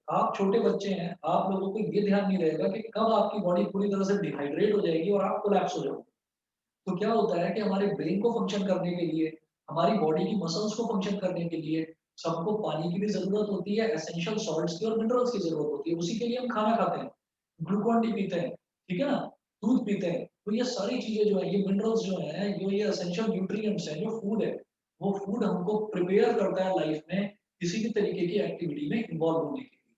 आप छोटे बच्चे हैं, आप लोगों को ये ध्यान नहीं रहेगा कि कब आपकी बॉडी पूरी तरह से डिहाइड्रेट हो जाएगी और आप कोलैप्स हो जाओगे। तो क्या होता है कि हमारे ब्रेन को फंक्शन करने के लिए, हमारी बॉडी की मसल्स को फंक्शन करने के लिए, सबको पानी की भी ज़रूरत होती है, एसेंशियल सॉल्ट्स की और मिनरल्स की ज़रूरत होती है। उसी के लिए हम खाना खाते हैं, ग्लूकॉन डी पीते हैं, ठीक है ना? दूध पीते हैं। तो ये सारी चीज़ें जो हैं, ये मिनरल्स जो हैं, जो ये एसेंशियल न्यूट्रिएंट्स हैं, जो फूड है, वो फूड हमको प्रिपेयर करता है लाइफ में किसी भी तरीके की एक्टिविटी में इन्वॉल्व होने के लिए,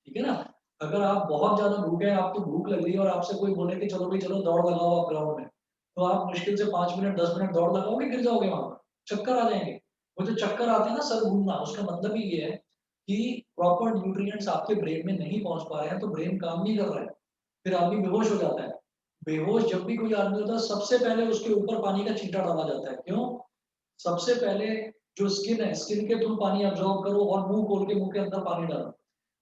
ठीक है ना। अगर आप बहुत ज्यादा भूखे हैं, आपको भूख लग रही है और आपसे कोई बोले कि चलो भाई चलो दौड़ लगाओ आप ग्राउंड में, तो आप मुश्किल से 5 मिनट 10 मिनट दौड़ लगाओगे, गिर जाओगे वहां पर, चक्कर आ जाएंगे। वो जो चक्कर आते हैं ना सर घूमना, उसका मतलब ही ये है कि प्रॉपर न्यूट्रिएंट्स आपके ब्रेन में नहीं पहुंच पा रहे हैं, तो ब्रेन काम नहीं कर रहा है, फिर आदमी बेहोश हो जाता है। बेहोश जब भी कोई आदमी होता है, सबसे पहले उसके ऊपर पानी का छींटा डाला जाता है। क्यों? सबसे पहले जो स्किन है, स्किन के थ्रू पानी अब्जॉर्ब करो और मुंह खोल के मुंह के अंदर पानी डालो।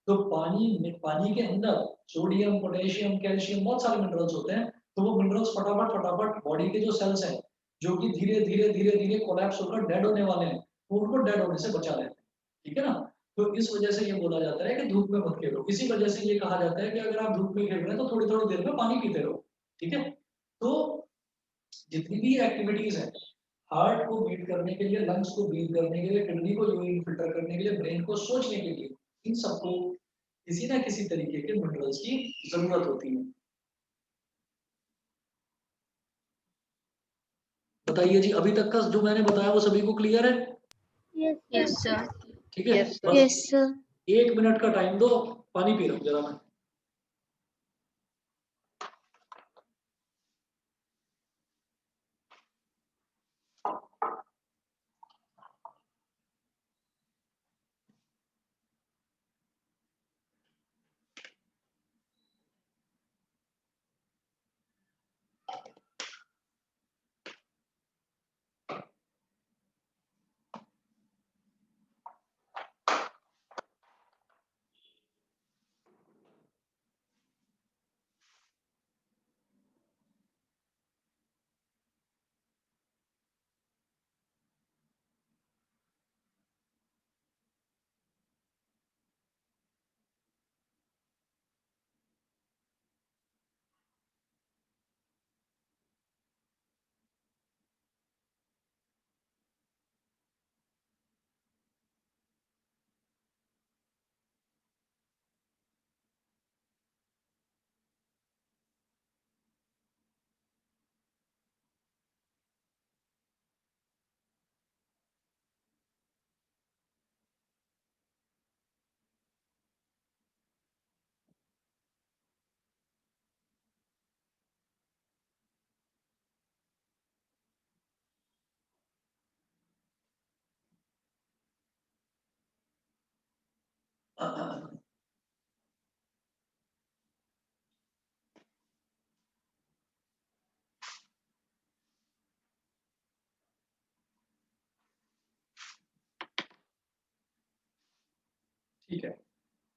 तो पानी के अंदर सोडियम, पोटेशियम, कैल्शियम, बहुत सारे मिनरल्स होते हैं। तो वो मिनरल्स फटाफट फटाफट बॉडी के जो सेल्स हैं, जो कि धीरे धीरे धीरे धीरे कोलैप्स होकर डेड होने वाले हैं, वो उनको डेड होने से बचा लेते हैं, ठीक है ना। तो इस वजह से ये बोला जाता है कि धूप में मत खेलो। इसी वजह से ये कहा जाता है कि अगर आप धूप में खेल रहे हैं तो थोड़ी थोड़ी देर में पानी पीते रहो, ठीक है। तो जितनी भी एक्टिविटीज है, हार्ट को बीट करने के लिए, लंग्स को बीट करने के लिए, किडनी को यूरिन फिल्टर करने के लिए, ब्रेन को सोचने के लिए, इन सबको किसी ना किसी तरीके के मिनरल्स की जरूरत होती है। बताइए जी, अभी तक का जो मैंने बताया वो सभी को क्लियर है? Yes, Yes, sir. sir. ठीक है, Yes, sir. बस Yes, sir. 1 मिनट का टाइम दो, पानी पी रहा हूँ जरा मैं। ठीक है,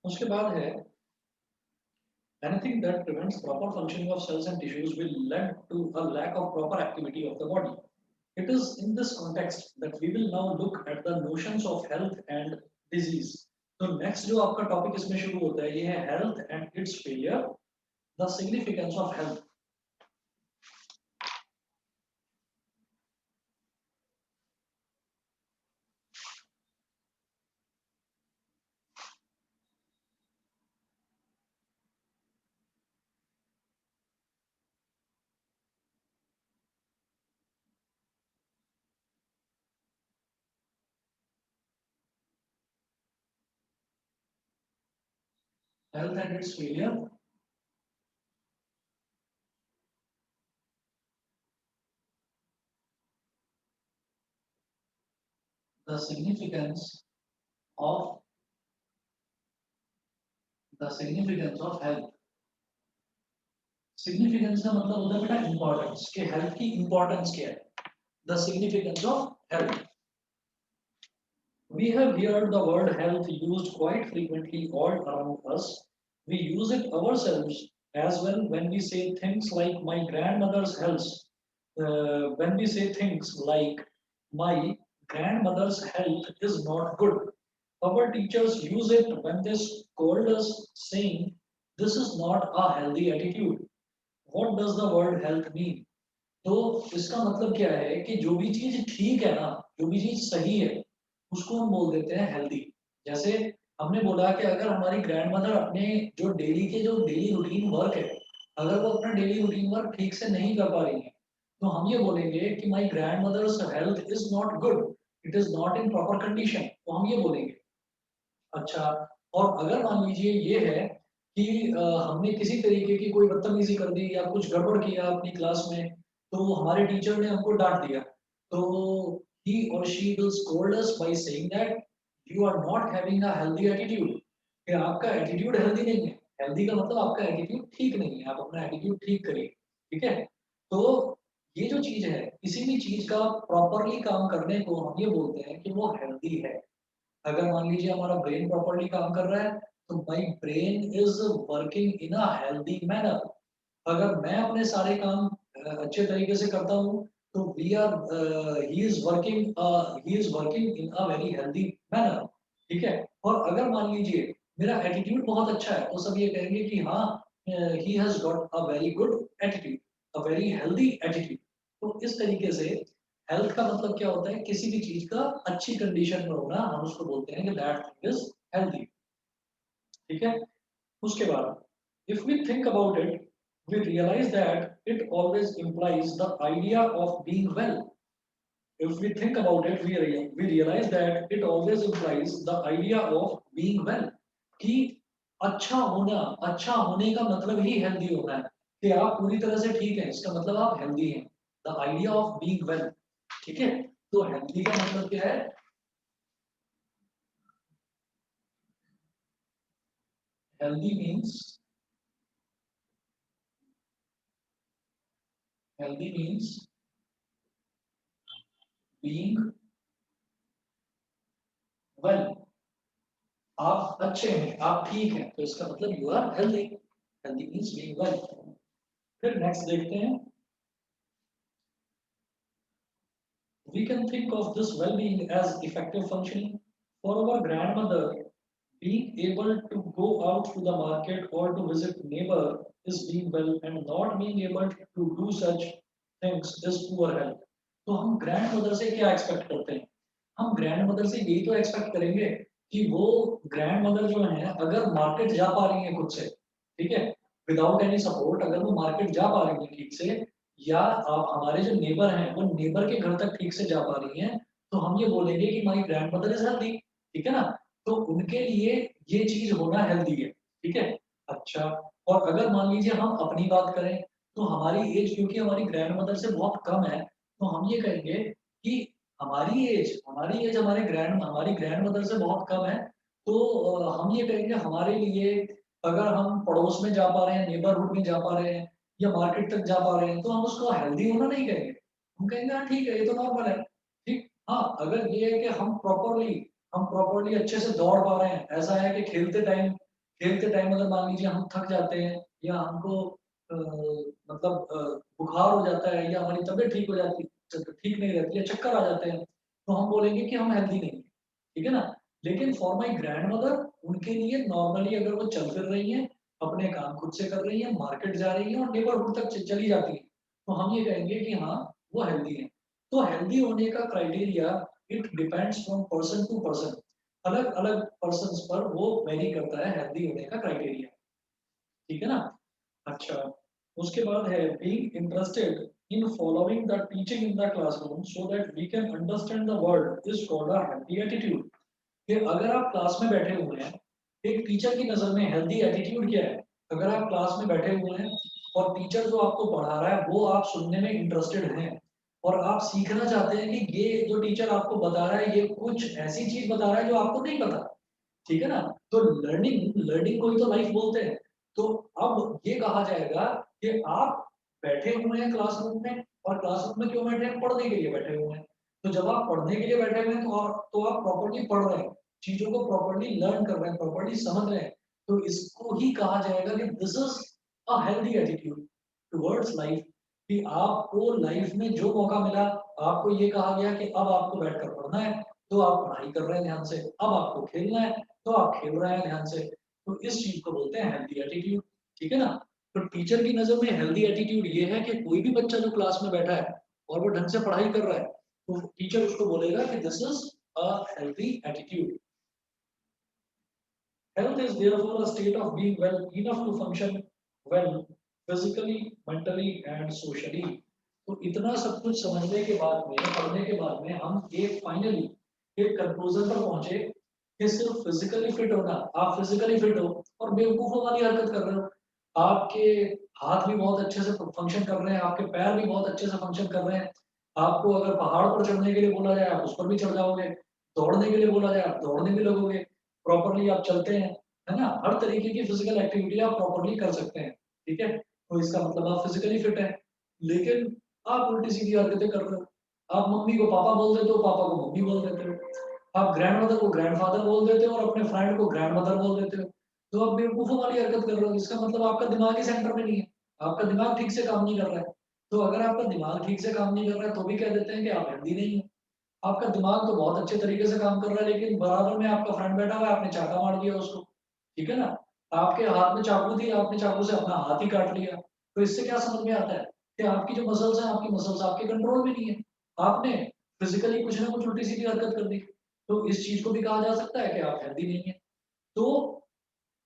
उसके बाद है anything that prevents proper functioning of cells and tissues will lead to a lack of proper activity of the body. It is in this context that we will now look at the notions of health and disease. तो next जो आपका topic इसमें शुरू होता है, ये है health and its failure, the significance of health. Health and its failure. The significance of health. Significance का मतलब होता है बेटा importance, कि health की importance क्या है. The significance of health. We have heard the word health used quite frequently all around us. We use it ourselves as well when we say things like my grandmother's health. When we say things like my grandmother's health is not good. Our teachers use it when they scold us, saying this is not a healthy attitude. What does the word health mean? तो इसका मतलब क्या है कि जो भी चीज ठीक है ना, जो भी चीज सही है, उसको हम बोल देते हैं हेल्दी। जैसे हमने बोला कि अगर हमारी ग्रैंड मदर अपने जो डेली रूटीन वर्क है, अगर वो अपना डेली रूटीन वर्क ठीक से नहीं कर पा रही है, तो हम ये बोलेंगे कि my grandmother's health is not good, it is not in proper condition, तो हम ये बोलेंगे। अच्छा, और अगर मान लीजिए ये है कि हमने किसी तरीके की कोई बदतमीजी कर दी या कुछ गड़बड़ किया अपनी क्लास में, तो हमारे टीचर ने हमको डांट दिया, तो he or she will scold us by saying that you are not having a healthy attitude, कि आपका एटीट्यूड हेल्दी नहीं है। हेल्दी का मतलब आपका एटीट्यूड ठीक नहीं है, आप अपना एटीट्यूड ठीक करिए, ठीक है। तो ये जो चीज है, किसी भी चीज का प्रॉपरली काम करने को हम ये बोलते हैं कि वो हेल्दी है। अगर मान लीजिए हमारा ब्रेन प्रॉपरली काम कर रहा है, तो my brain is working in a healthy manner. अगर मैं अपने सारे काम अच्छे तरीके से करता हूँ, तो he is working in a very healthy manner, ठीक है। और अगर मान लीजिए मेरा एटीट्यूड बहुत अच्छा है, तो सब ये कहेंगे कि हाँ, he has got a very good attitude, a very healthy attitude. तो इस तरीके से हेल्थ का मतलब क्या होता है, किसी भी चीज का अच्छी कंडीशन में होना, हम उसको बोलते हैं कि दैट थिंग इज हेल्दी, ठीक है। उसके बाद if we think about it, we realize that it always implies the idea of being well. If we think about it, we realize that it always implies the idea of being well. कि अच्छा होना, अच्छा होने का मतलब ही healthy होना है, कि आप पूरी तरह से ठीक हैं, इसका मतलब आप हेल्दी हैं। The idea of being well, ठीक है। तो हेल्दी का मतलब क्या है? Healthy means, healthy means being well. आप अच्छे हैं, आप ठीक हैं, तो इसका मतलब you are healthy. Healthy means being well. फिर नेक्स्ट देखते हैं, we can think of this well-being as effective functioning. For our grandmother, being able to go out to the market or to visit neighbor is being well, and not being able to do such things is poor health. तो हम grand mother से क्या expect करते हैं? हम grand mother से यही तो एक्सपेक्ट करेंगे कि वो ग्रैंड मदर जो है, अगर मार्केट जा पा रही है खुद से, ठीक है, विदाउट एनी सपोर्ट, अगर वो मार्केट जा पा रही है ठीक से, या हमारे जो नेबर हैं वो नेबर के घर तक ठीक से जा पा रही हैं, तो हम ये बोलेंगे कि my grand mother is healthy, ठीक है ना। तो उनके लिए ये चीज होना हेल्दी है, ठीक है। अच्छा, और अगर मान लीजिए हम अपनी बात करें, तो हमारी एज क्योंकि हमारी ग्रैंड मदर से बहुत कम है, तो हम ये कहेंगे कि हमारी एज हमारी ग्रैंड मदर से बहुत कम है, तो हम ये कहेंगे हमारे लिए, अगर हम पड़ोस में जा पा रहे हैं, नेबरहुड में जा पा रहे हैं, या मार्केट तक जा पा रहे हैं, तो हम उसको हेल्दी होना नहीं कहेंगे। हम कहेंगे हाँ ठीक है, ये तो नॉर्मल है, ठीक। हाँ, अगर ये है कि हम प्रॉपरली अच्छे से दौड़ पा रहे हैं, ऐसा है कि खेलते टाइम अगर मान लीजिए हम थक जाते हैं, या हमको मतलब बुखार हो जाता है, या हमारी तबीयत ठीक हो जाती ठीक नहीं रहती है, चक्कर आ जाते हैं, तो हम बोलेंगे कि हम हेल्दी नहीं है, ठीक है ना। लेकिन फॉर माई ग्रैंड मदर, उनके लिए नॉर्मली अगर वो चल फिर रही हैं, अपने काम खुद से कर रही हैं, मार्केट जा रही हैं और नेबरहुड तक चली जाती हैं, तो हम ये कहेंगे कि हाँ, वो हेल्दी है। तो हेल्दी होने का criteria, it depends from person to person. अलग अलग पर्सन पर वो वेरी करता है हेल्दी होने का क्राइटेरिया, ठीक है ना। अच्छा, उसके बाद है being interested in following the teaching in the classroom so that we can understand the word is called a healthy attitude। कि अगर आप क्लास में बैठे हुए हैं, एक टीचर की नजर में हेल्दी एटीट्यूड क्या है? अगर आप क्लास में बैठे हुए हैं और टीचर जो आपको पढ़ा रहा है वो आप सुनने में इंटरेस्टेड हैं, और आप सीखना चाहते हैं कि ये जो टीचर आपको बता रहा है ये कुछ ऐसी चीज बता रहा है जो आपको नहीं पता, ठीक है ना। तो लर्निंग लर्निंग को ही तो लाइफ बोलते हैं। तो अब ये कहा जाएगा कि आप बैठे हुए हैं क्लासरूम में, और क्लासरूम में क्यों बैठे हैं? पढ़ने के लिए बैठे हुए हैं। तो जब आप पढ़ने के लिए बैठे हुए हैं, तो आप प्रॉपर्ली पढ़ रहे हैं, चीजों को प्रॉपर्ली लर्न कर रहे हैं, प्रॉपर्ली समझ रहे हैं, तो इसको ही कहा जाएगा कि this is a healthy attitude towards life. कि आपको लाइफ में जो मौका मिला, आपको ये कहा गया कि अब आपको बैठकर पढ़ना है, तो आप पढ़ाई कर रहे हैं ध्यान से, अब आपको खेलना है, तो आप खेल रहे हैं ध्यान से। तो इस चीज को बोलते हैं हेल्दी एटीट्यूड, ठीक है ना। तो टीचर की नजर में हेल्दी एटीट्यूड ये है कि कोई भी बच्चा जो क्लास में बैठा है और वो ढंग से पढ़ाई कर रहा है, तो टीचर उसको बोलेगा कि this is a healthy attitude. Health is therefore a state of being well enough to function well physically, mentally and socially। तो इतना सब कुछ समझने के बाद में, पढ़ने के बाद में हम एक फाइनली एक कंक्लूजन पर पहुंचे कि सिर्फ फिजिकली फिट होना, आप फिजिकली फिट हो और बेवकूफों वाली हरकत कर रहे हो। आपके हाथ भी बहुत अच्छे से फंक्शन कर रहे हैं, आपके पैर भी बहुत अच्छे से फंक्शन कर रहे हैं। आपको अगर पहाड़ पर चढ़ने के लिए बोला जाए आप उस पर भी चढ़ जाओगे, दौड़ने के लिए बोला जाए आप दौड़ने भी लगोगे, प्रॉपरली आप चलते हैं, है ना? हर तरीके की फिजिकल एक्टिविटी आप प्रॉपरली कर सकते हैं, ठीक है? तो इसका मतलब आप फिजिकली फिट हैं। लेकिन आप उल्टी सीधी हरकतें कर रहे हो। आप मम्मी को पापा बोल देते हो, पापा को मम्मी बोल देते हो। आप ग्रैंडमदर को ग्रैंडफादर बोल देते हो और अपने फ्रेंड को ग्रैंडमदर बोल देते हो। तो आप बेवकूफ़ों वाली हरकत कर रहे हो, इसका मतलब आपका दिमाग ही सेंटर में नहीं है। आपका दिमाग ठीक से काम नहीं कर रहा है। तो अगर आपका दिमाग ठीक से काम नहीं कर रहा है, तो भी कह देते हैं कि आप हेल्दी नहीं हो। आपका दिमाग तो बहुत अच्छे तरीके से काम कर रहा है, लेकिन बराबर में आपका फ्रेंड बैठा हुआ है, आपने चाटा मार दिया उसको, ठीक है ना? आपके हाथ में चाकू थी, आपने चाकू से अपना हाथ ही काट लिया। तो इससे क्या समझ में आता है कि आपकी जो मसल्स हैं, आपकी मसल्स आपके कंट्रोल में नहीं है। आपने फिजिकली कुछ ना कुछ उल्टी-सीधी हरकत कर दी। तो इस चीज़ को भी कहा जा सकता है कि आप हेल्दी नहीं हैं। तो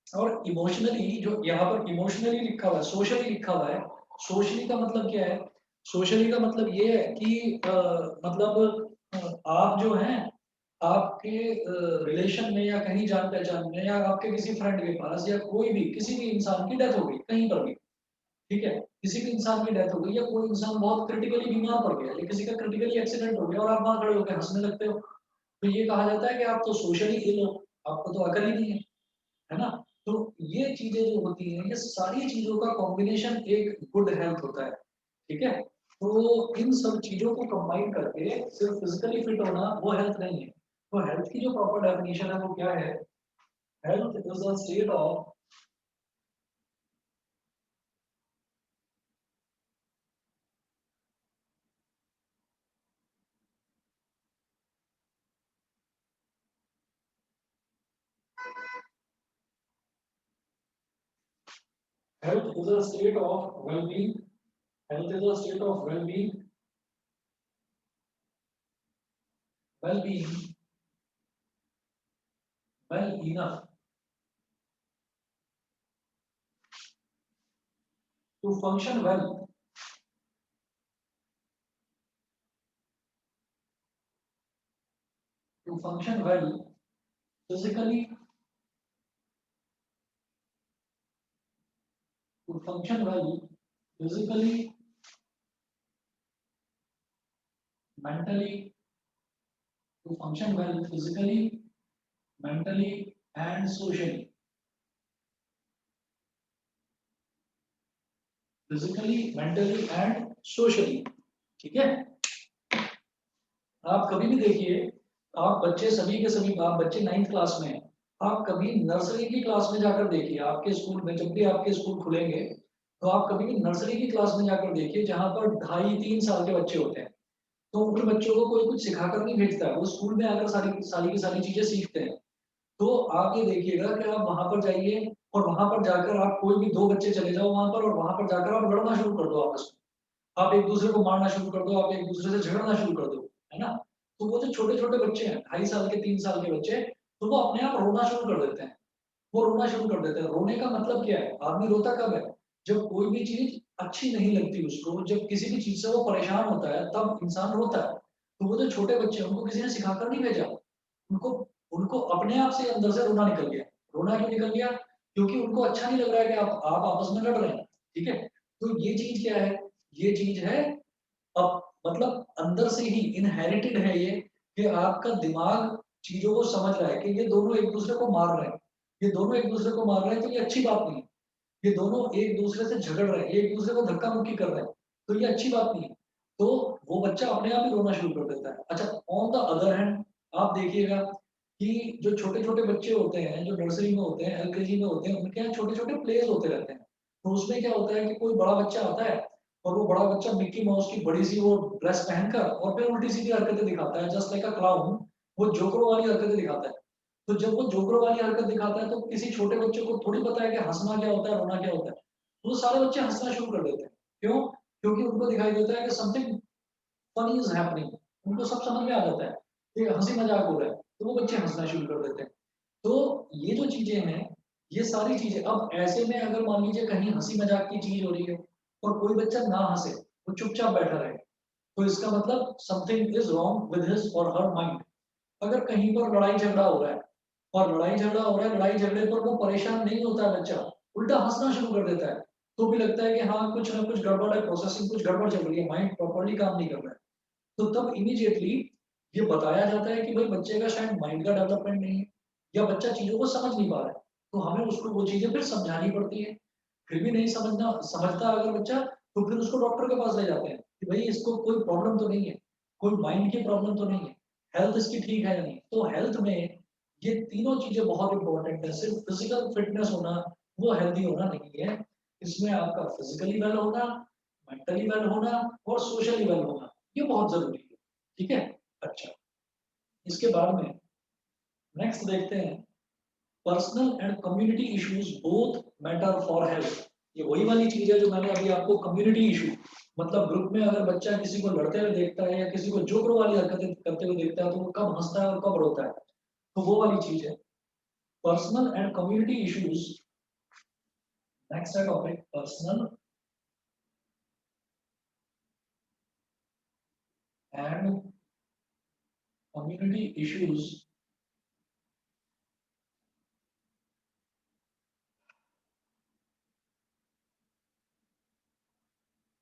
और इमोशनली जो यहाँ पर इमोशनली लिखा हुआ है, सोशली लिखा हुआ है। सोशली का मतलब क्या है? सोशली का मतलब ये है कि मतलब आप जो हैं, आपके रिलेशन में या कहीं जान-पहचान में या आपके किसी फ्रेंड के पास या कोई भी किसी भी इंसान की डेथ हो गई, कहीं पर भी, ठीक है? किसी भी इंसान की डेथ हो गई या कोई इंसान बहुत क्रिटिकली बीमार पड़ गया या किसी का क्रिटिकली एक्सीडेंट हो गया और आप वहाँ खड़े होके हँसने लगते हो, तो ये कहा जाता है कि आप तो सोशली इल हो, आपको तो अकल ही नहीं है ना? तो ये चीज़ें जो होती हैं, ये सारी चीज़ों का कॉम्बिनेशन एक गुड हेल्थ होता है, ठीक है? तो इन सब चीज़ों को कंबाइन करके सिर्फ फिज़िकली फिट होना वो हेल्थ नहीं है। तो हेल्थ की जो प्रॉपर डेफिनिशन है वो क्या है? Health is a state of health is a state of well-being. Health is a state of well-being, well-being, well enough to function well, to function well physically, to function well physically, mentally, to function well physically, mentally and socially. Physically, mentally and socially. ठीक है? आप कभी भी देखिए, आप बच्चे सभी के सभी आप बच्चे 9th क्लास में हैं, आप कभी नर्सरी की क्लास में जाकर देखिए, आपके स्कूल में जब भी आपके स्कूल खुलेंगे, तो आप कभी भी नर्सरी की क्लास में जाकर देखिए, जहाँ पर ढाई 3 साल के बच्चे होते हैं। तो उन बच्चों को कोई कुछ सिखाकर नहीं भेजता है, वो स्कूल में आकर सारी की सारी चीज़ें सीखते हैं। तो आप ये देखिएगा कि आप वहाँ पर जाइए और वहाँ पर जाकर आप कोई भी 2 बच्चे चले जाओ वहाँ पर और वहाँ पर जाकर आप लड़ना शुरू कर दो आपस में। आप एक-दूसरे को मारना शुरू कर दो, आप एक-दूसरे से झगड़ना शुरू कर दो, है ना? तो वो जो छोटे-छोटे बच्चे हैं, 2.5 साल के, 3 साल के बच्चे, तो वो अपने आप रोना शुरू कर देते हैं। वो रोना शुरू कर देते हैं। रोने का मतलब क्या है? आदमी रोता कब है? जब कोई भी चीज़ अच्छी नहीं लगती उसको, जब किसी भी चीज़ से वो परेशान होता है, तब इंसान रोता है। तो वो जो छोटे बच्चे हैं, उनको किसी ने सिखाकर नहीं भेजा। उनको उनको अपने आप से अंदर से रोना निकल गया। रोना क्यों निकल गया? क्योंकि उनको अच्छा नहीं लग रहा है कि आप आपस में लड़ रहे हैं, ठीक है? तो ये चीज़ क्या है? ये चीज़ है अब मतलब अंदर से ही इनहेरिटेड है ये कि आपका दिमाग चीज़ों को समझ रहा है कि ये दोनों एक-दूसरे को मार रहे हैं। ये दोनों एक-दूसरे को मार रहे हैं तो ये अच्छी बात नहीं है। ये दोनों एक-दूसरे से झगड़ रहे हैं, ये एक-दूसरे को धक्का-मुक्की कर रहे हैं, तो ये अच्छी बात नहीं है। तो वो बच्चा अपने आप ही रोना शुरू कर देता है। अच्छा ऑन द अदर हैंड आप देखिएगा कि जो छोटे-छोटे बच्चे होते हैं, जो नर्सरी में होते हैं, एलकेजी में होते हैं, उनके यहाँ छोटे-छोटे प्लेज़ होते रहते हैं। तो उसमें क्या होता है कि कोई बड़ा बच्चा आता है और वो बड़ा बच्चा मिक्की माउस की बड़ी-सी वो ड्रेस पहनकर और फिर उल्टी-सीधी हरकतें दिखाता है जस्ट लाइक अ क्लाउन, वो जोकरों वाली हरकतें दिखाता है। तो जब वो जोकरों वाली हरकत दिखाता है तो किसी छोटे बच्चे को थोड़ी पता है कि हँसना क्या होता है, रोना क्या होता है। तो वो सारे बच्चे हँसना शुरू कर देते हैं। क्यों? क्योंकि उनको दिखाई देता है कि समथिंग फनी इज़ हैपनिंग। उनको सब समझ में आ जाता है कि हँसी-मज़ाक हो रहा है, तो वो बच्चे हँसना शुरू कर देते हैं। तो ये जो चीज़ें हैं, ये सारी चीज़ें अब ऐसे में अगर मान लीजिए कहीं हँसी-मज़ाक की चीज़ हो रही है और कोई बच्चा ना हँसे, वो चुपचाप बैठा रहे, तो इसका मतलब something is wrong with his और हर माइंड। अगर कहीं पर लड़ाई-झगड़ा हो रहा है और लड़ाई झगड़ा हो रहा है, लड़ाई झगड़े पर वो परेशान नहीं होता है बच्चा, उल्टा हंसना शुरू कर देता है। तो भी लगता है कि हाँ कुछ ना कुछ गड़बड़ है, प्रोसेसिंग कुछ गड़बड़ चल रही है, माइंड प्रॉपर्ली काम नहीं कर रहा है। तो तब इमीडिएटली ये बताया जाता है कि भाई बच्चे का शायद माइंड का डेवलपमेंट नहीं है, या बच्चा चीजों को समझ नहीं पा रहा है। तो हमें उसको वो चीजें फिर समझानी पड़ती है। फिर भी नहीं समझता अगर बच्चा, तो फिर उसको डॉक्टर के पास ले जाते हैं कि भाई इसको कोई प्रॉब्लम तो नहीं है, कोई माइंड की प्रॉब्लम तो नहीं है, हेल्थ इसकी ठीक है या नहीं। तो हेल्थ में ये तीनों चीजें बहुत इंपॉर्टेंट है। सिर्फ फिजिकल फिटनेस होना वो हेल्दी होना नहीं है, इसमें आपका फिजिकली वेल होना, मेंटली वेल होना और सोशली वेल होना, ये बहुत जरूरी है। ठीक है। अच्छा, इसके बाद में नेक्स्ट देखते हैं, personal and community issues both matter for health. ये वही वाली चीज है जो मैंने अभी आपको कम्युनिटी इशू, मतलब ग्रुप में अगर बच्चा किसी को लड़ते हुए देखता है या किसी को जोकर वाली हरकतें करते हुए देखता है तो वो कब हंसता है और कब रोता है, तो वो वाली चीज है। Personal and community issues, next है topic personal and community issues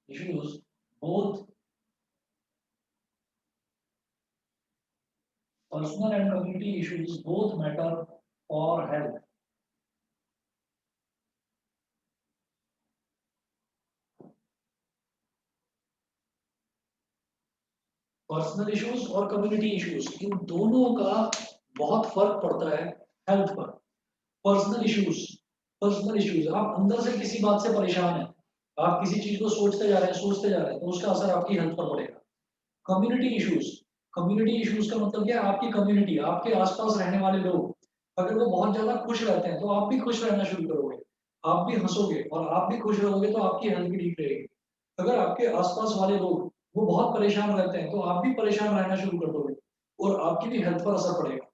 issues both personal and community issues both matter for health. Personal issues और कम्युनिटी इश्यूज, इन दोनों का बहुत फर्क पड़ता है हेल्थ पर। पर्सनल इश्यूज, पर्सनल इश्यूज आप अंदर से किसी बात से परेशान हैं, आप किसी चीज को सोचते जा रहे हैं सोचते जा रहे हैं, तो उसका असर आपकी हेल्थ पर पड़ेगा। कम्युनिटी इश्यूज, कम्युनिटी इश्यूज का मतलब क्या है, आपकी कम्युनिटी, आपके आसपास रहने वाले लोग अगर वो बहुत ज्यादा खुश रहते हैं तो आप भी खुश रहना शुरू करोगे, आप भी हंसोगे, और आप भी खुश रहोगे तो आपकी हेल्थ भी ठीक रहेगी। अगर आपके आसपास वाले लोग वो बहुत परेशान रहते हैं तो आप भी परेशान रहना शुरू कर दोगे और आपकी भी हेल्थ पर असर पड़ेगा।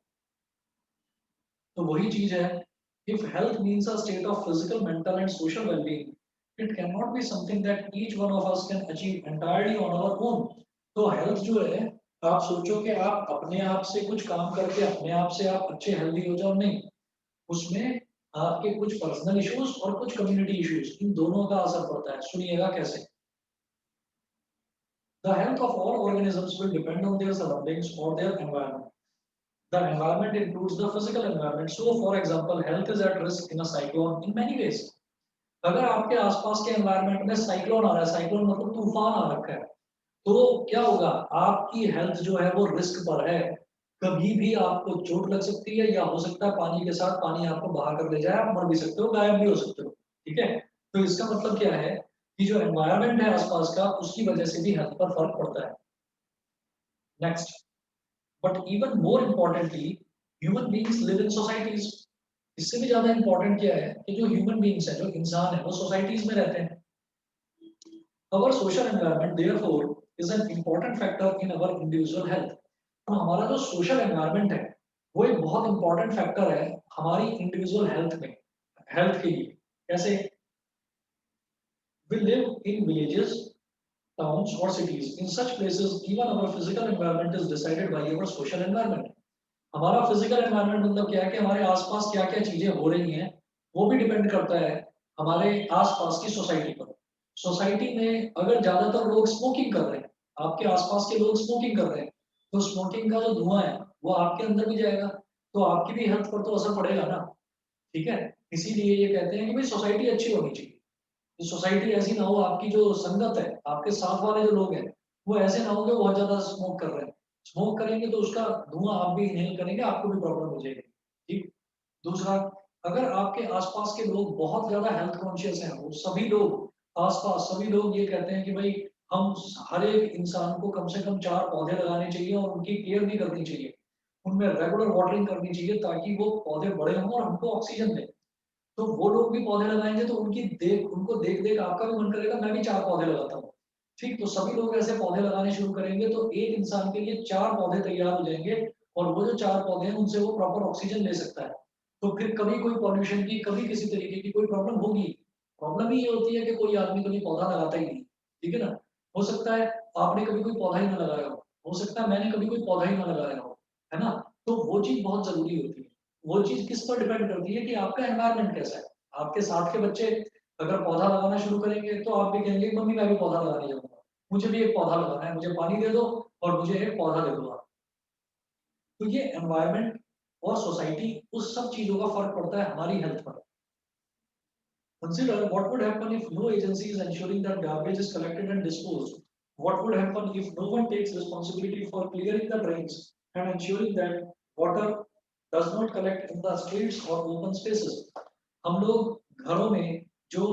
तो वही चीज है, if health means a state of physical mental and social wellbeing, it can not be something that each one of us can achieve entirely on our own. तो हेल्थ जो है, आप सोचो कि आप अपने आप से कुछ काम करके अपने आप से आप अच्छे हेल्दी हो जाओ, नहीं, उसमें आपके कुछ पर्सनल इश्यूज और कुछ कम्युनिटी इश्यूज, इन दोनों का असर पड़ता है। सुनिएगा कैसे। The health of all organisms will depend on their surroundings or their environment. The environment includes the physical environment. So, for example, health is at risk in a cyclone in many ways. अगर आपके आसपास के environment में cyclone आ रहा है, cyclone मतलब तूफान आ रखा है, तो क्या होगा, आपकी हेल्थ जो है वो रिस्क पर है। कभी भी आपको चोट लग सकती है, या हो सकता है पानी के साथ पानी आपको बहा कर ले जाए, आप मर भी सकते हो, गायब भी हो सकते हो। ठीक है। तो इसका मतलब क्या है कि जो एनवायरनमेंट है आसपास का, उसकी वजह से भी हेल्थ पर फर्क पड़ता है। Next, but even more importantly, human beings live in societies. इससे भी ज्यादा इंपॉर्टेंट क्या है कि जो ह्यूमन बीइंग्स है, जो इंसान है, वो सोसाइटीज में रहते हैं। Our social environment therefore is an important factor in our individual health। तो हमारा जो सोशल एनवायरनमेंट है वो एक बहुत इंपॉर्टेंट फैक्टर है हमारी इंडिविजुअल हेल्थ में, हेल्थ के लिए। कैसे, we live in villages, towns or cities, in such places even our physical environment is decided by our social environment। हमारा फिजिकल एनवायरनमेंट मतलब क्या है कि हमारे आसपास क्या क्या चीजें हो रही हैं, वो भी डिपेंड करता है हमारे आसपास की सोसाइटी पर। सोसाइटी में अगर ज्यादातर लोग स्मोकिंग कर रहे हैं, आपके आसपास के लोग स्मोकिंग कर रहे हैं, तो स्मोकिंग का जो धुआं है वो आपके अंदर भी जाएगा, तो आपकी भी हेल्थ पर तो असर पड़ेगा ना। ठीक है। इसीलिए ये कहते हैं कि भाई सोसाइटी अच्छी होनी चाहिए, सोसाइटी ऐसी ना हो, आपकी जो संगत है, आपके साथ वाले जो लोग हैं, वो ऐसे ना हो कि बहुत ज्यादा स्मोक कर रहे हैं। स्मोक करेंगे तो उसका धुआं आप भी इनहेल करेंगे, आपको भी प्रॉब्लम हो जाएगी। ठीक। दूसरा, अगर आपके आसपास के लोग बहुत ज्यादा हेल्थ कॉन्शियस हैं, वो सभी लोग, आसपास सभी लोग ये कहते हैं कि भाई हम हर एक इंसान को कम से कम 4 पौधे लगाने चाहिए और उनकी केयर भी करनी चाहिए, उनमें रेगुलर वाटरिंग करनी चाहिए ताकि वो पौधे बड़े हों और हमको ऑक्सीजन दें। तो वो लोग भी पौधे लगाएंगे तो उनको देख देख आपका भी मन करेगा मैं भी 4 पौधे लगाता हूँ। ठीक, तो सभी लोग ऐसे पौधे लगाने शुरू करेंगे तो एक इंसान के लिए 4 पौधे तैयार हो जाएंगे, और वो जो 4 पौधे हैं उनसे वो प्रॉपर ऑक्सीजन ले सकता है। तो फिर कभी कोई पॉल्यूशन की, कभी किसी तरीके की कोई प्रॉब्लम होगी। प्रॉब्लम ही ये होती है कि कोई आदमी कभी पौधा लगाता ही नहीं। ठीक है ना। हो सकता है आपने कभी कोई पौधा ही ना लगाया हो सकता है मैंने कभी कोई पौधा ही ना लगाया हो, है ना। तो वो चीज बहुत जरूरी होती है। वो चीज किस पर डिपेंड करती है कि आपका एनवायरनमेंट कैसा है। आपके साथ के बच्चे अगर पौधा लगाना शुरू करेंगे तो आप भी कहेंगे मम्मी मैं भी पौधा लगाने जाऊंगा, मुझे भी एक पौधा लगाना है, मुझे पानी दे दो और मुझे एक पौधा दे दो आप। तो ये एनवायरनमेंट और सोसाइटी, उस सब चीजों का फर्क पड़ता है हमारी हेल्थ पर। Consider what would happen if no agency is ensuring that garbage is collected and disposed. What would happen if no one takes responsibility for clearing the drains and ensuring that water does not collect in the streets or open spaces? हम लोग घरों में जो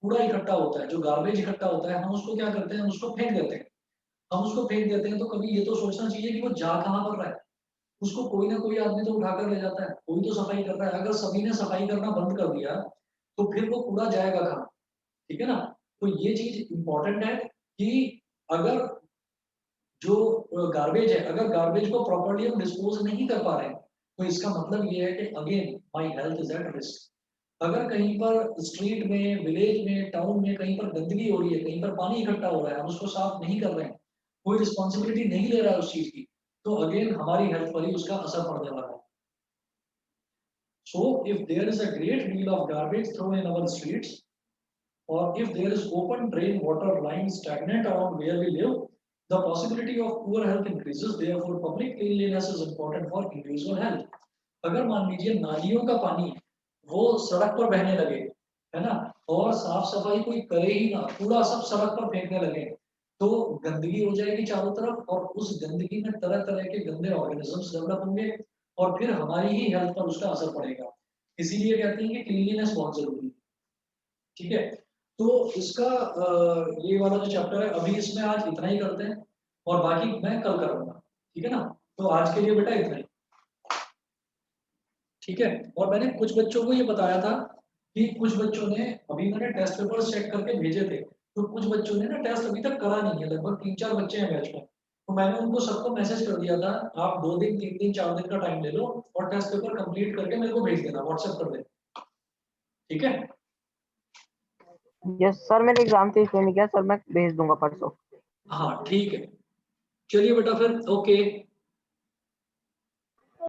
कूड़ा इकट्ठा होता है, जो गार्बेज इकट्ठा होता है, हम उसको क्या करते हैं, हम उसको फेंक देते हैं। हम उसको फेंक देते हैं तो कभी ये तो सोचना चाहिए कि वो जा कहाँ पर रहा है। उसको कोई ना कोई आदमी तो उठाकर ले जाता है, कोई तो सफाई कर रहा है। अगर सभी ने सफाई करना बंद कर दिया तो फिर वो कूड़ा जाएगा कहाँ? ठीक है ना? तो ये चीज इंपॉर्टेंट है कि अगर जो गार्बेज है, अगर गार्बेज को प्रॉपर्ली हम डिस्पोज नहीं कर पा रहे हैं तो इसका मतलब ये है कि again my health is at risk. अगर कहीं पर स्ट्रीट में, विलेज में, टाउन में कहीं पर गंदगी हो रही है, कहीं पर पानी इकट्ठा हो रहा है, हम उसको साफ नहीं कर रहे हैं, कोई रिस्पॉन्सिबिलिटी नहीं ले रहा है उस चीज की, तो अगेन हमारी हेल्थ पर ही उसका असर पड़ने वाला है। So if there is a great deal of garbage thrown in our streets, or if there is open drain water lying stagnant around where we live, the possibility of poor health increases. Therefore, public cleanliness is important for individual health. अगर मान लीजिए नालियों का पानी वो सड़क पर बहने लगे, है ना, और साफ सफाई कोई करे ही ना, कूड़ा सब सड़क पर फेंकने लगे, तो गंदगी हो जाएगी चारों तरफ और उस गंदगी में तरह तरह के गंदे ऑर्गेनिजम्स डेवलप होंगे और फिर हमारी ही हेल्थ पर उसका असर पड़ेगा। इसीलिए कहते हैं कि क्लीनलीनेस बहुत जरूरी है। ठीक है, तो इसका ये वाला जो चैप्टर है अभी इसमें आज इतना ही करते हैं और बाकी मैं कल करूंगा। ठीक है ना? तो आज के लिए बेटा इतना ही। ठीक है, और मैंने कुछ बच्चों को ये बताया था कि कुछ बच्चों ने, अभी मैंने टेस्ट पेपर्स चेक करके भेजे थे, तो कुछ बच्चों ने ना टेस्ट अभी तक करा नहीं है, लगभग 3-4 बच्चे हैं बैच में। तो मैंने उनको सबको मैसेज कर दिया था आप 2 दिन 3 दिन 4 दिन का टाइम ले लो और टेस्ट पेपर कंप्लीट करके मेरे को भेज देना, व्हाट्सएप कर देना। ठीक है? यस सर, मेरे एग्जाम से इसलिए नहीं किया सर, मैं भेज दूंगा परसों। हाँ ठीक है, चलिए बेटा फिर ओके।